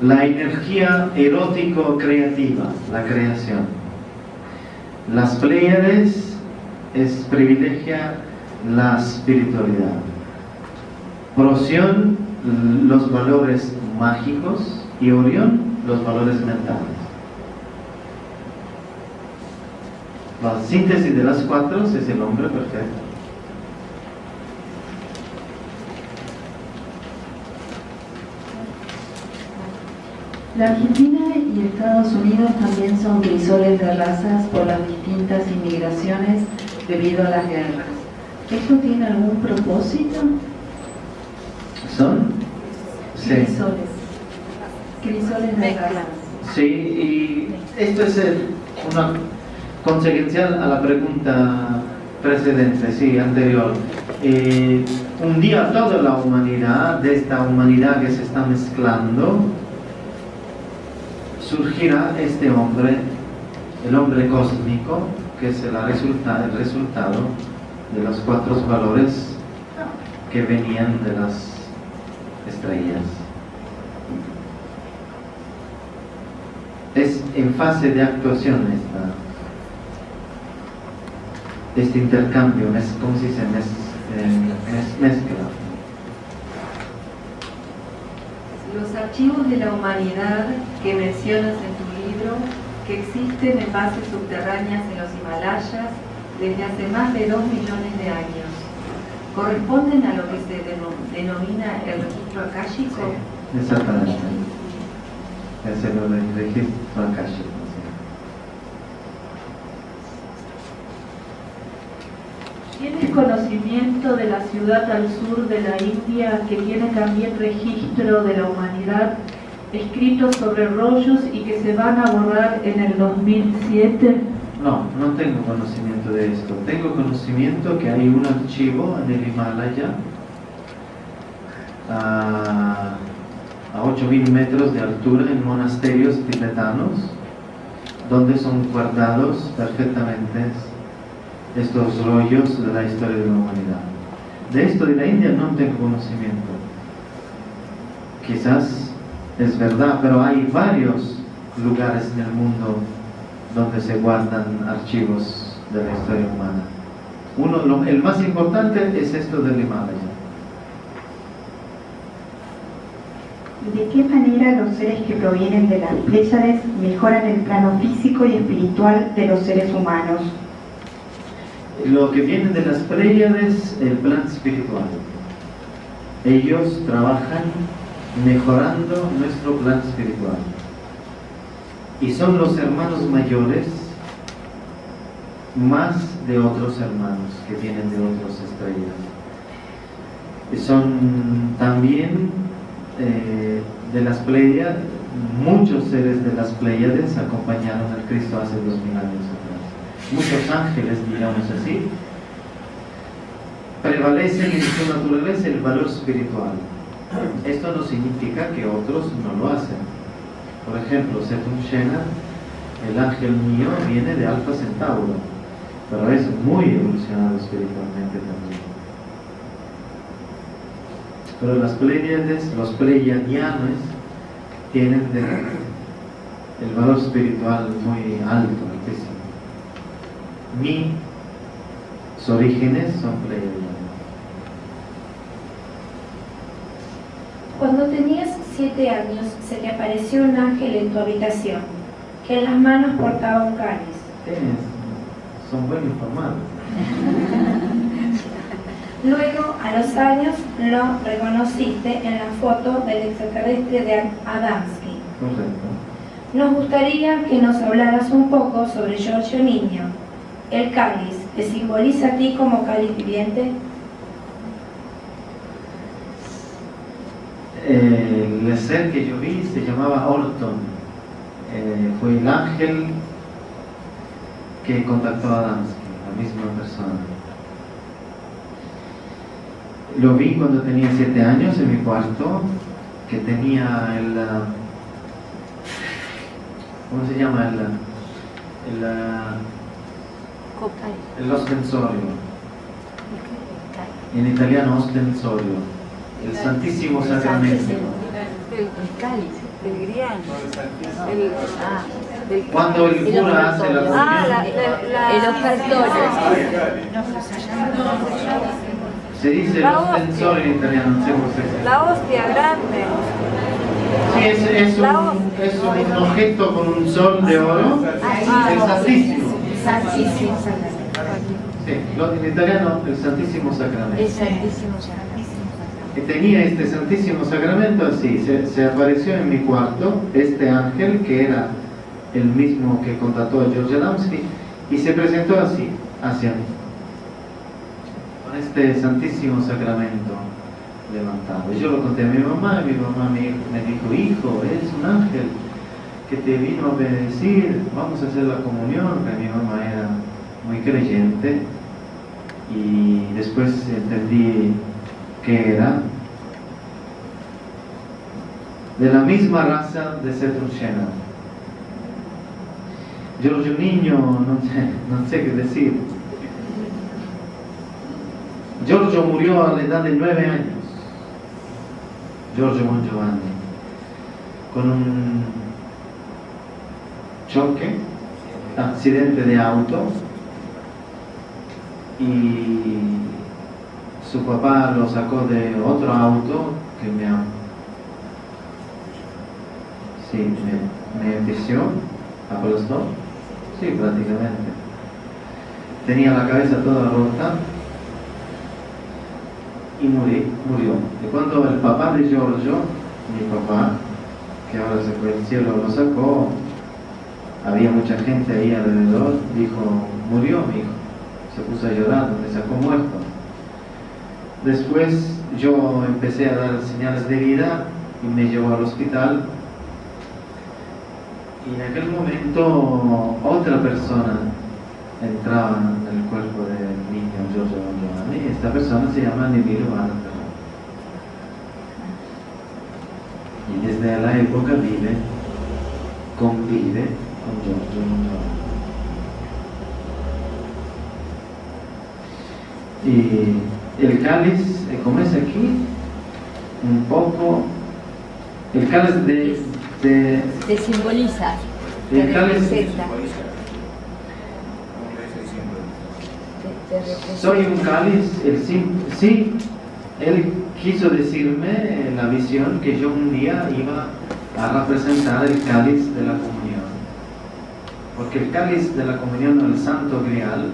la energía erótico-creativa, la creación. Las Pléyades privilegia la espiritualidad. Procyon, los valores mágicos, y Orión, los valores mentales. La síntesis de las 4 es el hombre perfecto. La Argentina y Estados Unidos también son crisoles de razas por las distintas inmigraciones debido a las guerras. ¿Esto tiene algún propósito? ¿Son? Sí. Crisoles de razas. Sí, y esto es una consecuencial a la pregunta precedente, sí, anterior. Un día toda la humanidad, de esta humanidad que se está mezclando, surgirá este hombre, el hombre cósmico, que es el resultado de los 4 valores que venían de las estrellas. Es en fase de actuación este intercambio, como se dice, mezcla. Los archivos de la humanidad que mencionas en tu libro, que existen en bases subterráneas en los Himalayas desde hace más de 2 millones de años, ¿corresponden a lo que se denomina el registro akáshico? Sí, exactamente. Es el registro akáshico. ¿Tienes conocimiento de la ciudad al sur de la India que tiene también registro de la humanidad, escritos sobre rollos y que se van a borrar en el 2007? No tengo conocimiento de esto. Tengo conocimiento que hay un archivo en el Himalaya a 8.000 metros de altura en monasterios tibetanos, donde son guardados perfectamente estos rollos de la historia de la humanidad. De esto de la India no tengo conocimiento. Quizás es verdad, pero hay varios lugares en el mundo donde se guardan archivos de la historia humana. El más importante es esto del Himalaya. ¿De qué manera los seres que provienen de las Pléyades mejoran el plano físico y espiritual de los seres humanos? Lo que viene de las Pléyades, el plan espiritual. Ellos trabajan mejorando nuestro plan espiritual. Y son los hermanos mayores más de otros hermanos que vienen de otras estrellas. Y son también de las Pléyades, muchos seres de las Pléyades acompañaron al Cristo hace 2000 años atrás. Muchos ángeles, digamos así, prevalecen en su naturaleza el valor espiritual. Esto no significa que otros no lo hacen. Por ejemplo, Setum Shena, el ángel mío, viene de Alfa Centauro, pero es muy evolucionado espiritualmente también. Pero las Pléyades, los pleyadianos, tienen el valor espiritual muy alto, altísimo. Mis orígenes son pleyadianos. Cuando tenías 7 años, se te apareció un ángel en tu habitación, que en las manos portaba un cáliz. Son bien informados. Luego, a los años, lo reconociste en la foto del extraterrestre de Adamski. Correcto. Nos gustaría que nos hablaras un poco sobre Giorgio Niño. El cáliz, ¿te simboliza a ti como cáliz viviente? El ser que yo vi se llamaba Orton. Fue el ángel que contactó a Adamski, la misma persona. Lo vi cuando tenía 7 años en mi cuarto, que tenía ¿cómo se llama? El ostensorio. En italiano ostensorio. El Santísimo Sacramento. El cáliz, el grial. Cuando el cura hace la comunión. El ofertorio. Se dice el ostensorio en italiano, no sé cómo se dice. La hostia grande. Sí, es un objeto con un sol de oro. El Santísimo. Santísimo. Sí, en italiano el Santísimo Sacramento. El Santísimo Sacramento. Tenía este Santísimo Sacramento así, se apareció en mi cuarto este ángel que era el mismo que contactó a George Adamski y se presentó así, hacia mí, con este Santísimo Sacramento levantado. Yo lo conté a mi mamá y mi mamá me dijo, hijo, es un ángel que te vino a bendecir, vamos a hacer la comunión, que mi mamá era muy creyente y después entendí que era de la misma raza de Setum Shena. Giorgio Niño, no sé qué decir. Giorgio murió a la edad de 9 años. Giorgio Mongiovanni, con un choque, accidente de auto, y su papá lo sacó de otro auto que me envició, aplastó, sí, prácticamente. Tenía la cabeza toda rota y murió. Y cuando el papá de Giorgio, mi papá, que ahora se fue al cielo, lo sacó, había mucha gente ahí alrededor, dijo, murió mi hijo. Se puso a llorar, me sacó muerto. Después yo empecé a dar señales de vida y me llevó al hospital. Y en aquel momento otra persona entraba en el cuerpo del niño Giorgio Mongiovanni. Esta persona se llama Neville Barter. Y desde la época convive con Giorgio Mongiovanni. Y el cáliz, como es aquí, un poco, el cáliz te simboliza, el cáliz representa. Soy un cáliz, sí, él quiso decirme en la visión que yo un día iba a representar el cáliz de la comunión. Porque el cáliz de la comunión, el santo grial,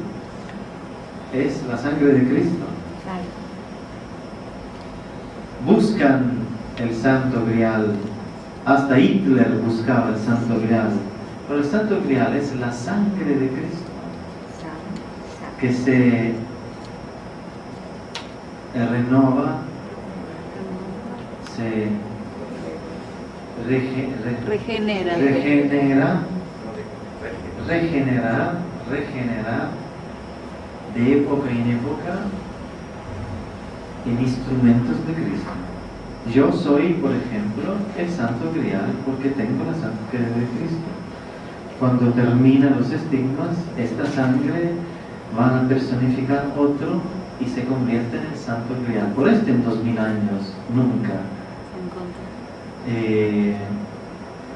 es la sangre de Cristo. Buscan el santo grial, hasta Hitler buscaba el santo grial, pero el santo grial es la sangre de Cristo que se renova, se regenera de época en época en instrumentos de Cristo. Yo soy, por ejemplo, el santo grial porque tengo la sangre de Cristo. Cuando terminan los estigmas, esta sangre va a personificar otro y se convierte en el santo grial. Por esto en 2000 años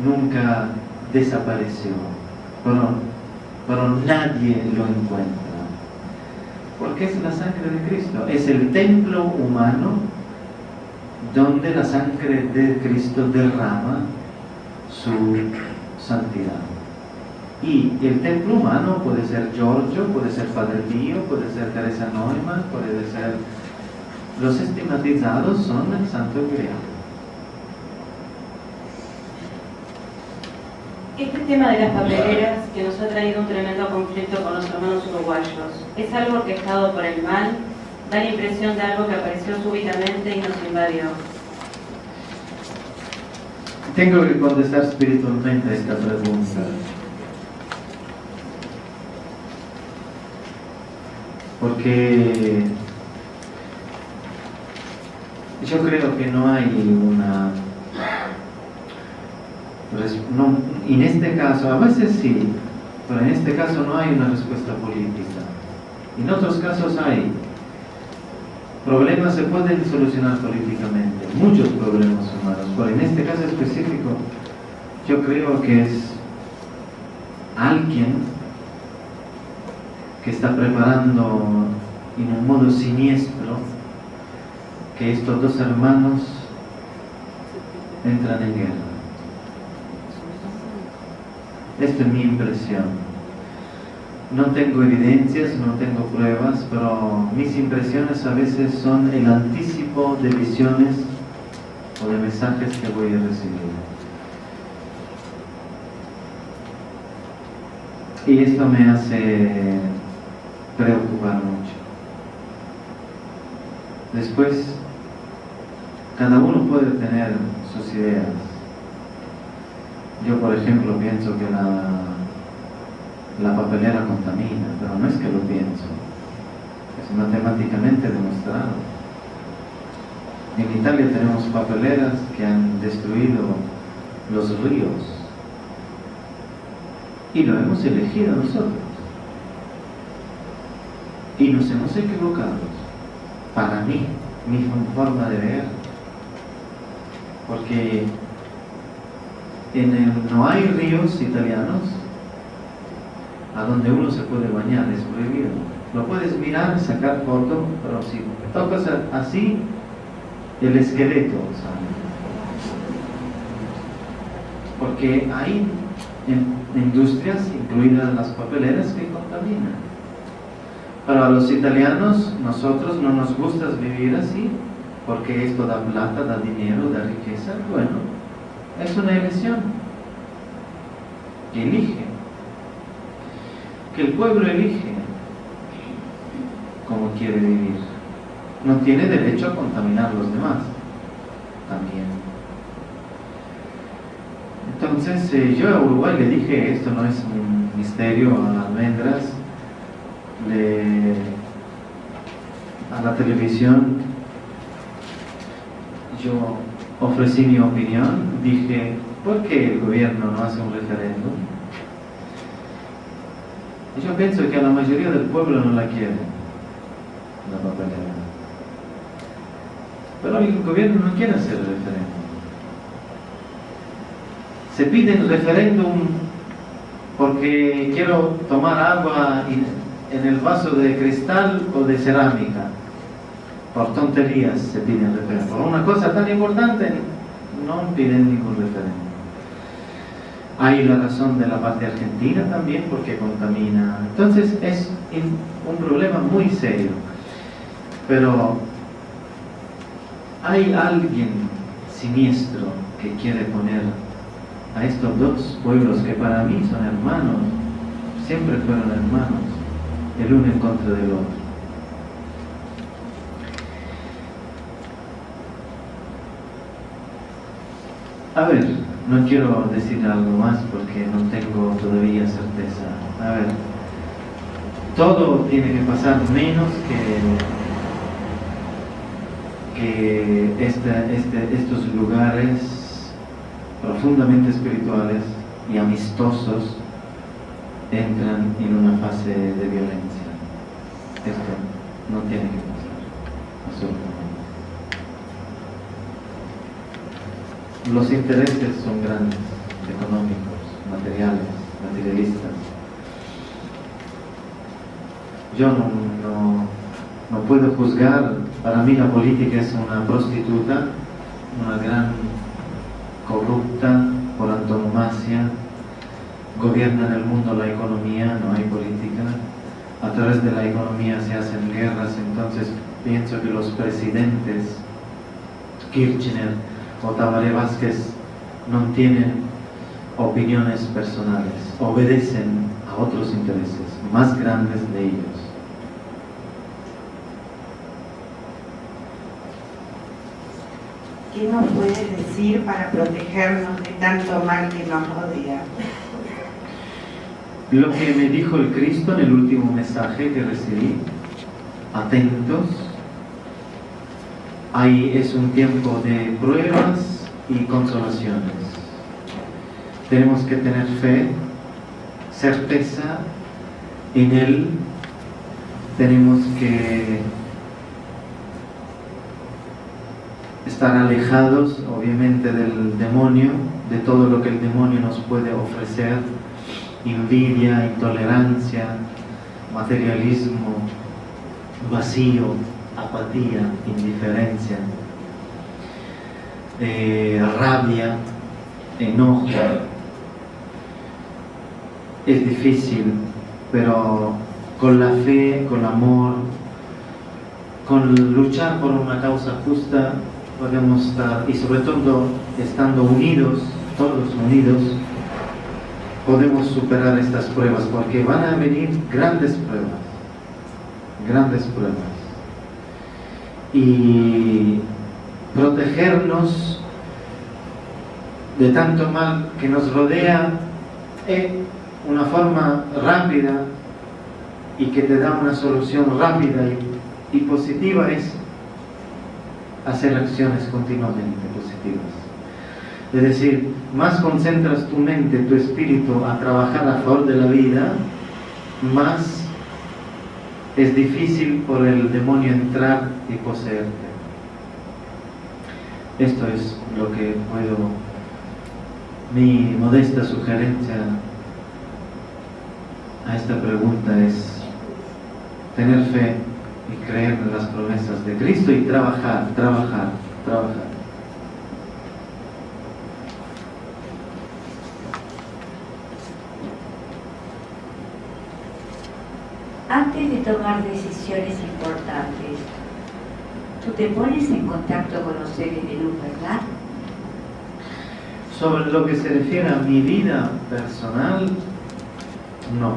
nunca desapareció, pero nadie lo encuentra, porque es la sangre de Cristo, es el templo humano donde la sangre de Cristo derrama su santidad. Y el templo humano puede ser Giorgio, puede ser Padre Pío, puede ser Teresa Neumann, puede ser... Los estigmatizados son el santo grial. Este tema de las papeleras que nos ha traído un tremendo conflicto con los hermanos uruguayos, ¿es algo orquestado por el mal? Da la impresión de algo que apareció súbitamente y nos invadió. Tengo que contestar espiritualmente a esta pregunta. Porque yo creo que no hay una... No, en este caso, a veces sí, pero en este caso no hay una respuesta política. En otros casos hay. Problemas se pueden solucionar políticamente, muchos problemas humanos, pero en este caso específico yo creo que es alguien que está preparando en un modo siniestro que estos dos hermanos entran en guerra. Esta es mi impresión. No tengo evidencias, no tengo pruebas, pero mis impresiones a veces son el anticipo de visiones o de mensajes que voy a recibir. Y esto me hace preocupar mucho. Después, cada uno puede tener sus ideas. Yo, por ejemplo, pienso que la papelera contamina, pero no es que lo pienso, es matemáticamente demostrado. En Italia tenemos papeleras que han destruido los ríos y lo hemos elegido nosotros y nos hemos equivocado, para mí, mi forma de ver, porque no hay ríos italianos a donde uno se puede bañar, es prohibido. Lo puedes mirar, sacar fotos, pero si tocas así, el esqueleto sale. Porque hay industrias, incluidas las papeleras, que contaminan. Para los italianos, nosotros no nos gusta vivir así, porque esto da plata, da dinero, da riqueza. Bueno, es una elección. Elige. Que el pueblo elige cómo quiere vivir. No tiene derecho a contaminar a los demás. También. Entonces, yo a Uruguay le dije, esto no es un misterio, a Almendras, a la televisión, yo ofrecí mi opinión, dije, ¿por qué el gobierno no hace un referéndum? Y yo pienso que a la mayoría del pueblo no la quiere, la papelera. Pero el gobierno no quiere hacer el referéndum. Se pide el referéndum porque quiero tomar agua en el vaso de cristal o de cerámica. Por tonterías se piden referéndum. Por una cosa tan importante no piden ningún referéndum. Hay la razón de la parte argentina también, porque contamina. Entonces es un problema muy serio. Pero hay alguien siniestro que quiere poner a estos dos pueblos que para mí son hermanos, siempre fueron hermanos, el uno en contra del otro. A ver, no quiero decir algo más porque no tengo todavía certeza. A ver, todo tiene que pasar menos que estos lugares profundamente espirituales y amistosos entran en una fase de violencia. Esto no tiene que pasar, absolutamente. Los intereses son grandes, económicos, materiales, materialistas. Yo no puedo juzgar. Para mí la política es una prostituta, una gran corrupta por antonomasia. Gobierna en el mundo la economía, no hay política. A través de la economía se hacen guerras. Entonces pienso que los presidentes Kirchner o Tabaré Vázquez no tienen opiniones personales, obedecen a otros intereses más grandes de ellos. ¿Qué nos puedes decir para protegernos de tanto mal que nos rodea? Lo que me dijo el Cristo en el último mensaje que recibí: atentos. Ahí es un tiempo de pruebas y consolaciones. Tenemos que tener fe, certeza en Él. Tenemos que estar alejados, obviamente, del demonio, de todo lo que el demonio nos puede ofrecer: envidia, intolerancia, materialismo, vacío, apatía, indiferencia, rabia, enojo. Es difícil, pero con la fe, con amor, con luchar por una causa justa, podemos estar, y sobre todo estando unidos, todos unidos, podemos superar estas pruebas, porque van a venir grandes pruebas. Y protegernos de tanto mal que nos rodea es una forma rápida y que te da una solución rápida y positiva, es hacer acciones continuamente positivas. Es decir, más concentras tu mente, tu espíritu a trabajar a favor de la vida, más es difícil por el demonio entrar y poseerte. Esto es lo que puedo, mi modesta sugerencia a esta pregunta es tener fe y creer en las promesas de Cristo y trabajar. Antes de tomar decisiones importantes, tú te pones en contacto con los seres de luz, ¿verdad? Sobre lo que se refiere a mi vida personal, no.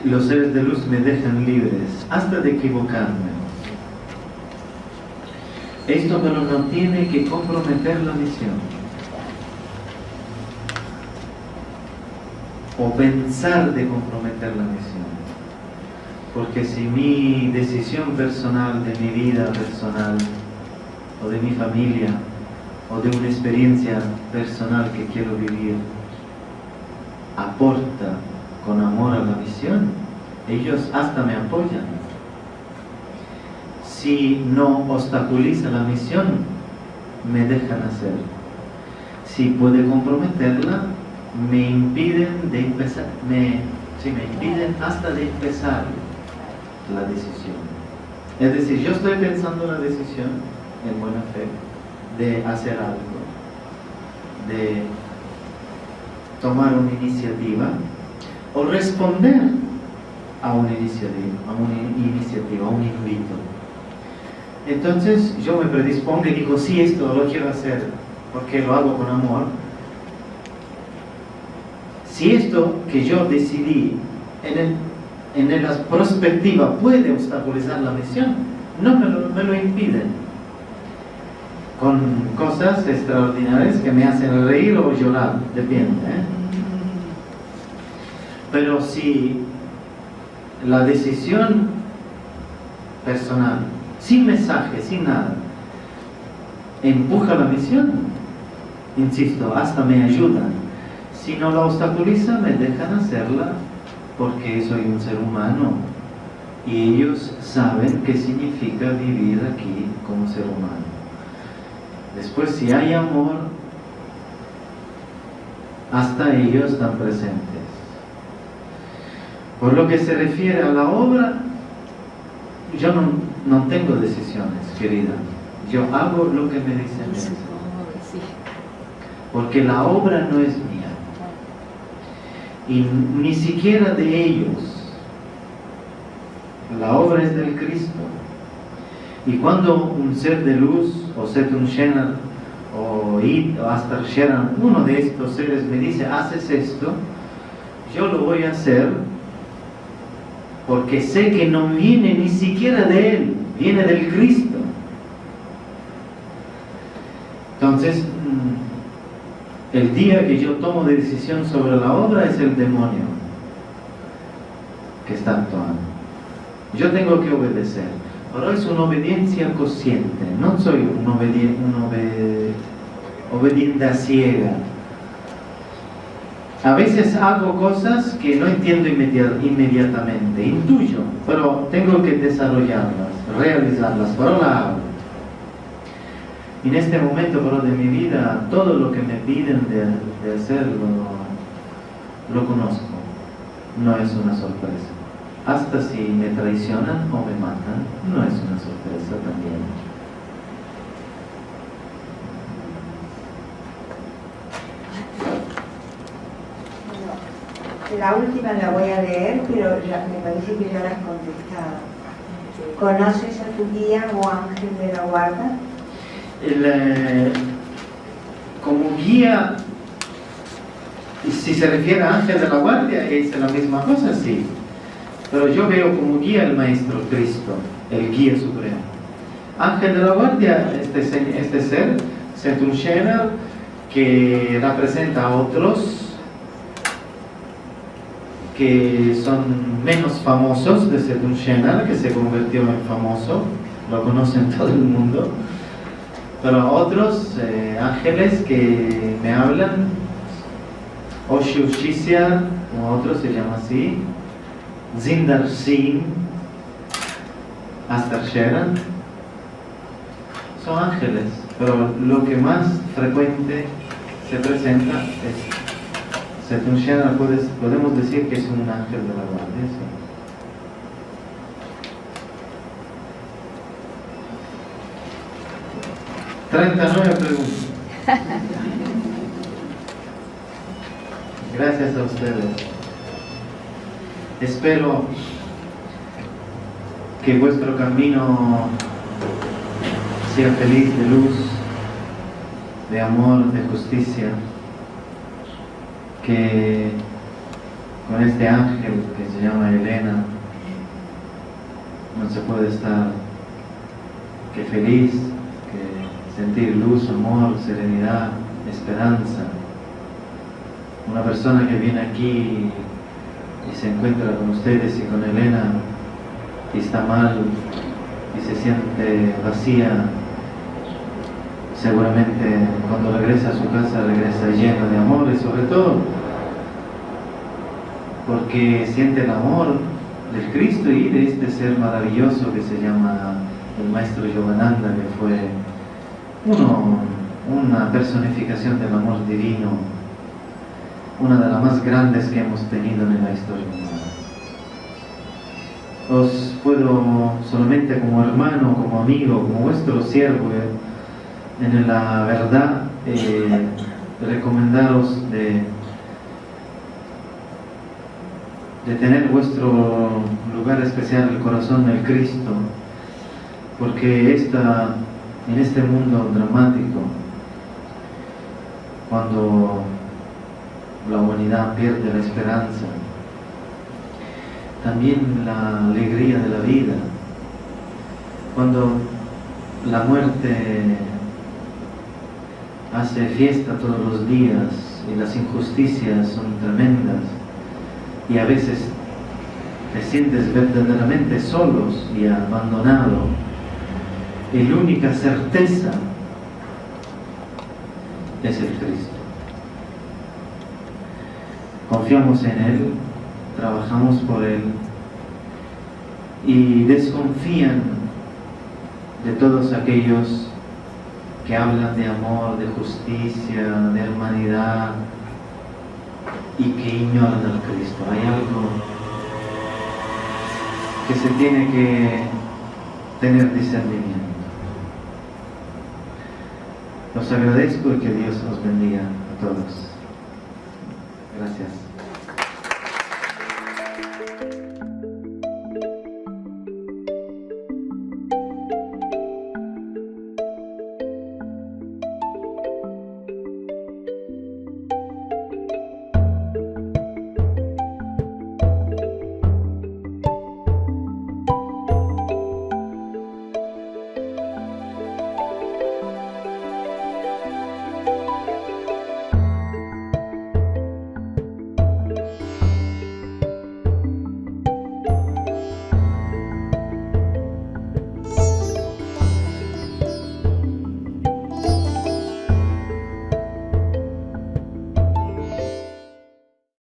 Los seres de luz me dejan libres, hasta de equivocarme. Esto pero no tiene que comprometer la misión. O pensar de comprometer la misión. Porque si mi decisión personal, de mi vida personal, o de mi familia, o de una experiencia personal que quiero vivir, aporta con amor a la misión, ellos hasta me apoyan. Si no obstaculiza la misión, me dejan hacer. Si puede comprometerla, me impiden de empezar, me impiden hasta de empezar la decisión. Es decir, yo estoy pensando una decisión en buena fe de hacer algo, de tomar una iniciativa o responder a una iniciativa, a un invito. Entonces yo me predispongo y digo, sí, esto lo quiero hacer porque lo hago con amor. Si esto que yo decidí en la perspectiva puede obstaculizar la misión, no me lo impiden con cosas extraordinarias que me hacen reír o llorar, depende, ¿eh? Pero si la decisión personal, sin mensaje, sin nada, empuja la misión, insisto, hasta me ayuda. Si no la obstaculiza, me dejan hacerla porque soy un ser humano y ellos saben qué significa vivir aquí como ser humano. Después, si hay amor, hasta ellos están presentes. Por lo que se refiere a la obra, yo no tengo decisiones, querida. Yo hago lo que me dicen. Porque la obra no es mía. Y ni siquiera de ellos. La obra es del Cristo. Y cuando un ser de luz, o Setun Shenar, o Id, o Astar Sheran, uno de estos seres me dice, haces esto, yo lo voy a hacer porque sé que no viene ni siquiera de Él, viene del Cristo. Entonces, el día que yo tomo decisión sobre la obra es el demonio que está actuando. Yo tengo que obedecer, pero es una obediencia consciente, no soy una obediencia ciega. A veces hago cosas que no entiendo inmediatamente, intuyo, pero tengo que desarrollarlas, realizarlas, pero la hago. Y en este momento pero de mi vida, todo lo que me piden de hacerlo, lo conozco, no es una sorpresa. Hasta si me traicionan o me matan, no es una sorpresa también. La última la voy a leer, pero ya, me parece que ya la has contestado. ¿Conoces a tu guía o ángel de la guarda? Como guía, si se refiere a ángel de la guardia, es la misma cosa, sí. Pero yo veo como guía el Maestro Cristo, el guía supremo. Ángel de la guardia, este ser, Setun Shenar, que representa a otros que son menos famosos de Setun Shenar, que se convirtió en famoso, lo conocen todo el mundo, pero otros ángeles que me hablan, Oshu Shishya, como otros se llama así, Zindar Singh, Astar Sheran, son ángeles, pero lo que más frecuente se presenta es Setun Shenar, podemos decir que es un ángel de la guardia, ¿sí? 39 preguntas. Gracias a ustedes. Espero que vuestro camino sea feliz, de luz, de amor, de justicia. Que con este ángel que se llama Elena no se puede estar que feliz, que sentir luz, amor, serenidad, esperanza. Una persona que viene aquí y se encuentra con ustedes y con Elena y está mal y se siente vacía, seguramente cuando regresa a su casa regresa lleno de amor, y sobre todo porque siente el amor del Cristo y de este ser maravilloso que se llama el Maestro Yogananda, que fue una personificación del amor divino. una de las más grandes que hemos tenido en la historia humana. Os puedo solamente como hermano, como amigo, como vuestro siervo, en la verdad, recomendaros de tener vuestro lugar especial, el corazón del Cristo, porque en este mundo dramático, cuando la humanidad pierde la esperanza, también la alegría de la vida, cuando la muerte hace fiesta todos los días y las injusticias son tremendas y a veces te sientes verdaderamente solos y abandonado, y la única certeza es el Cristo. Confiamos en Él, trabajamos por Él y desconfían de todos aquellos que hablan de amor, de justicia, de hermanidad y que ignoran al Cristo. Hay algo que se tiene que tener discernimiento. Los agradezco y que Dios nos bendiga.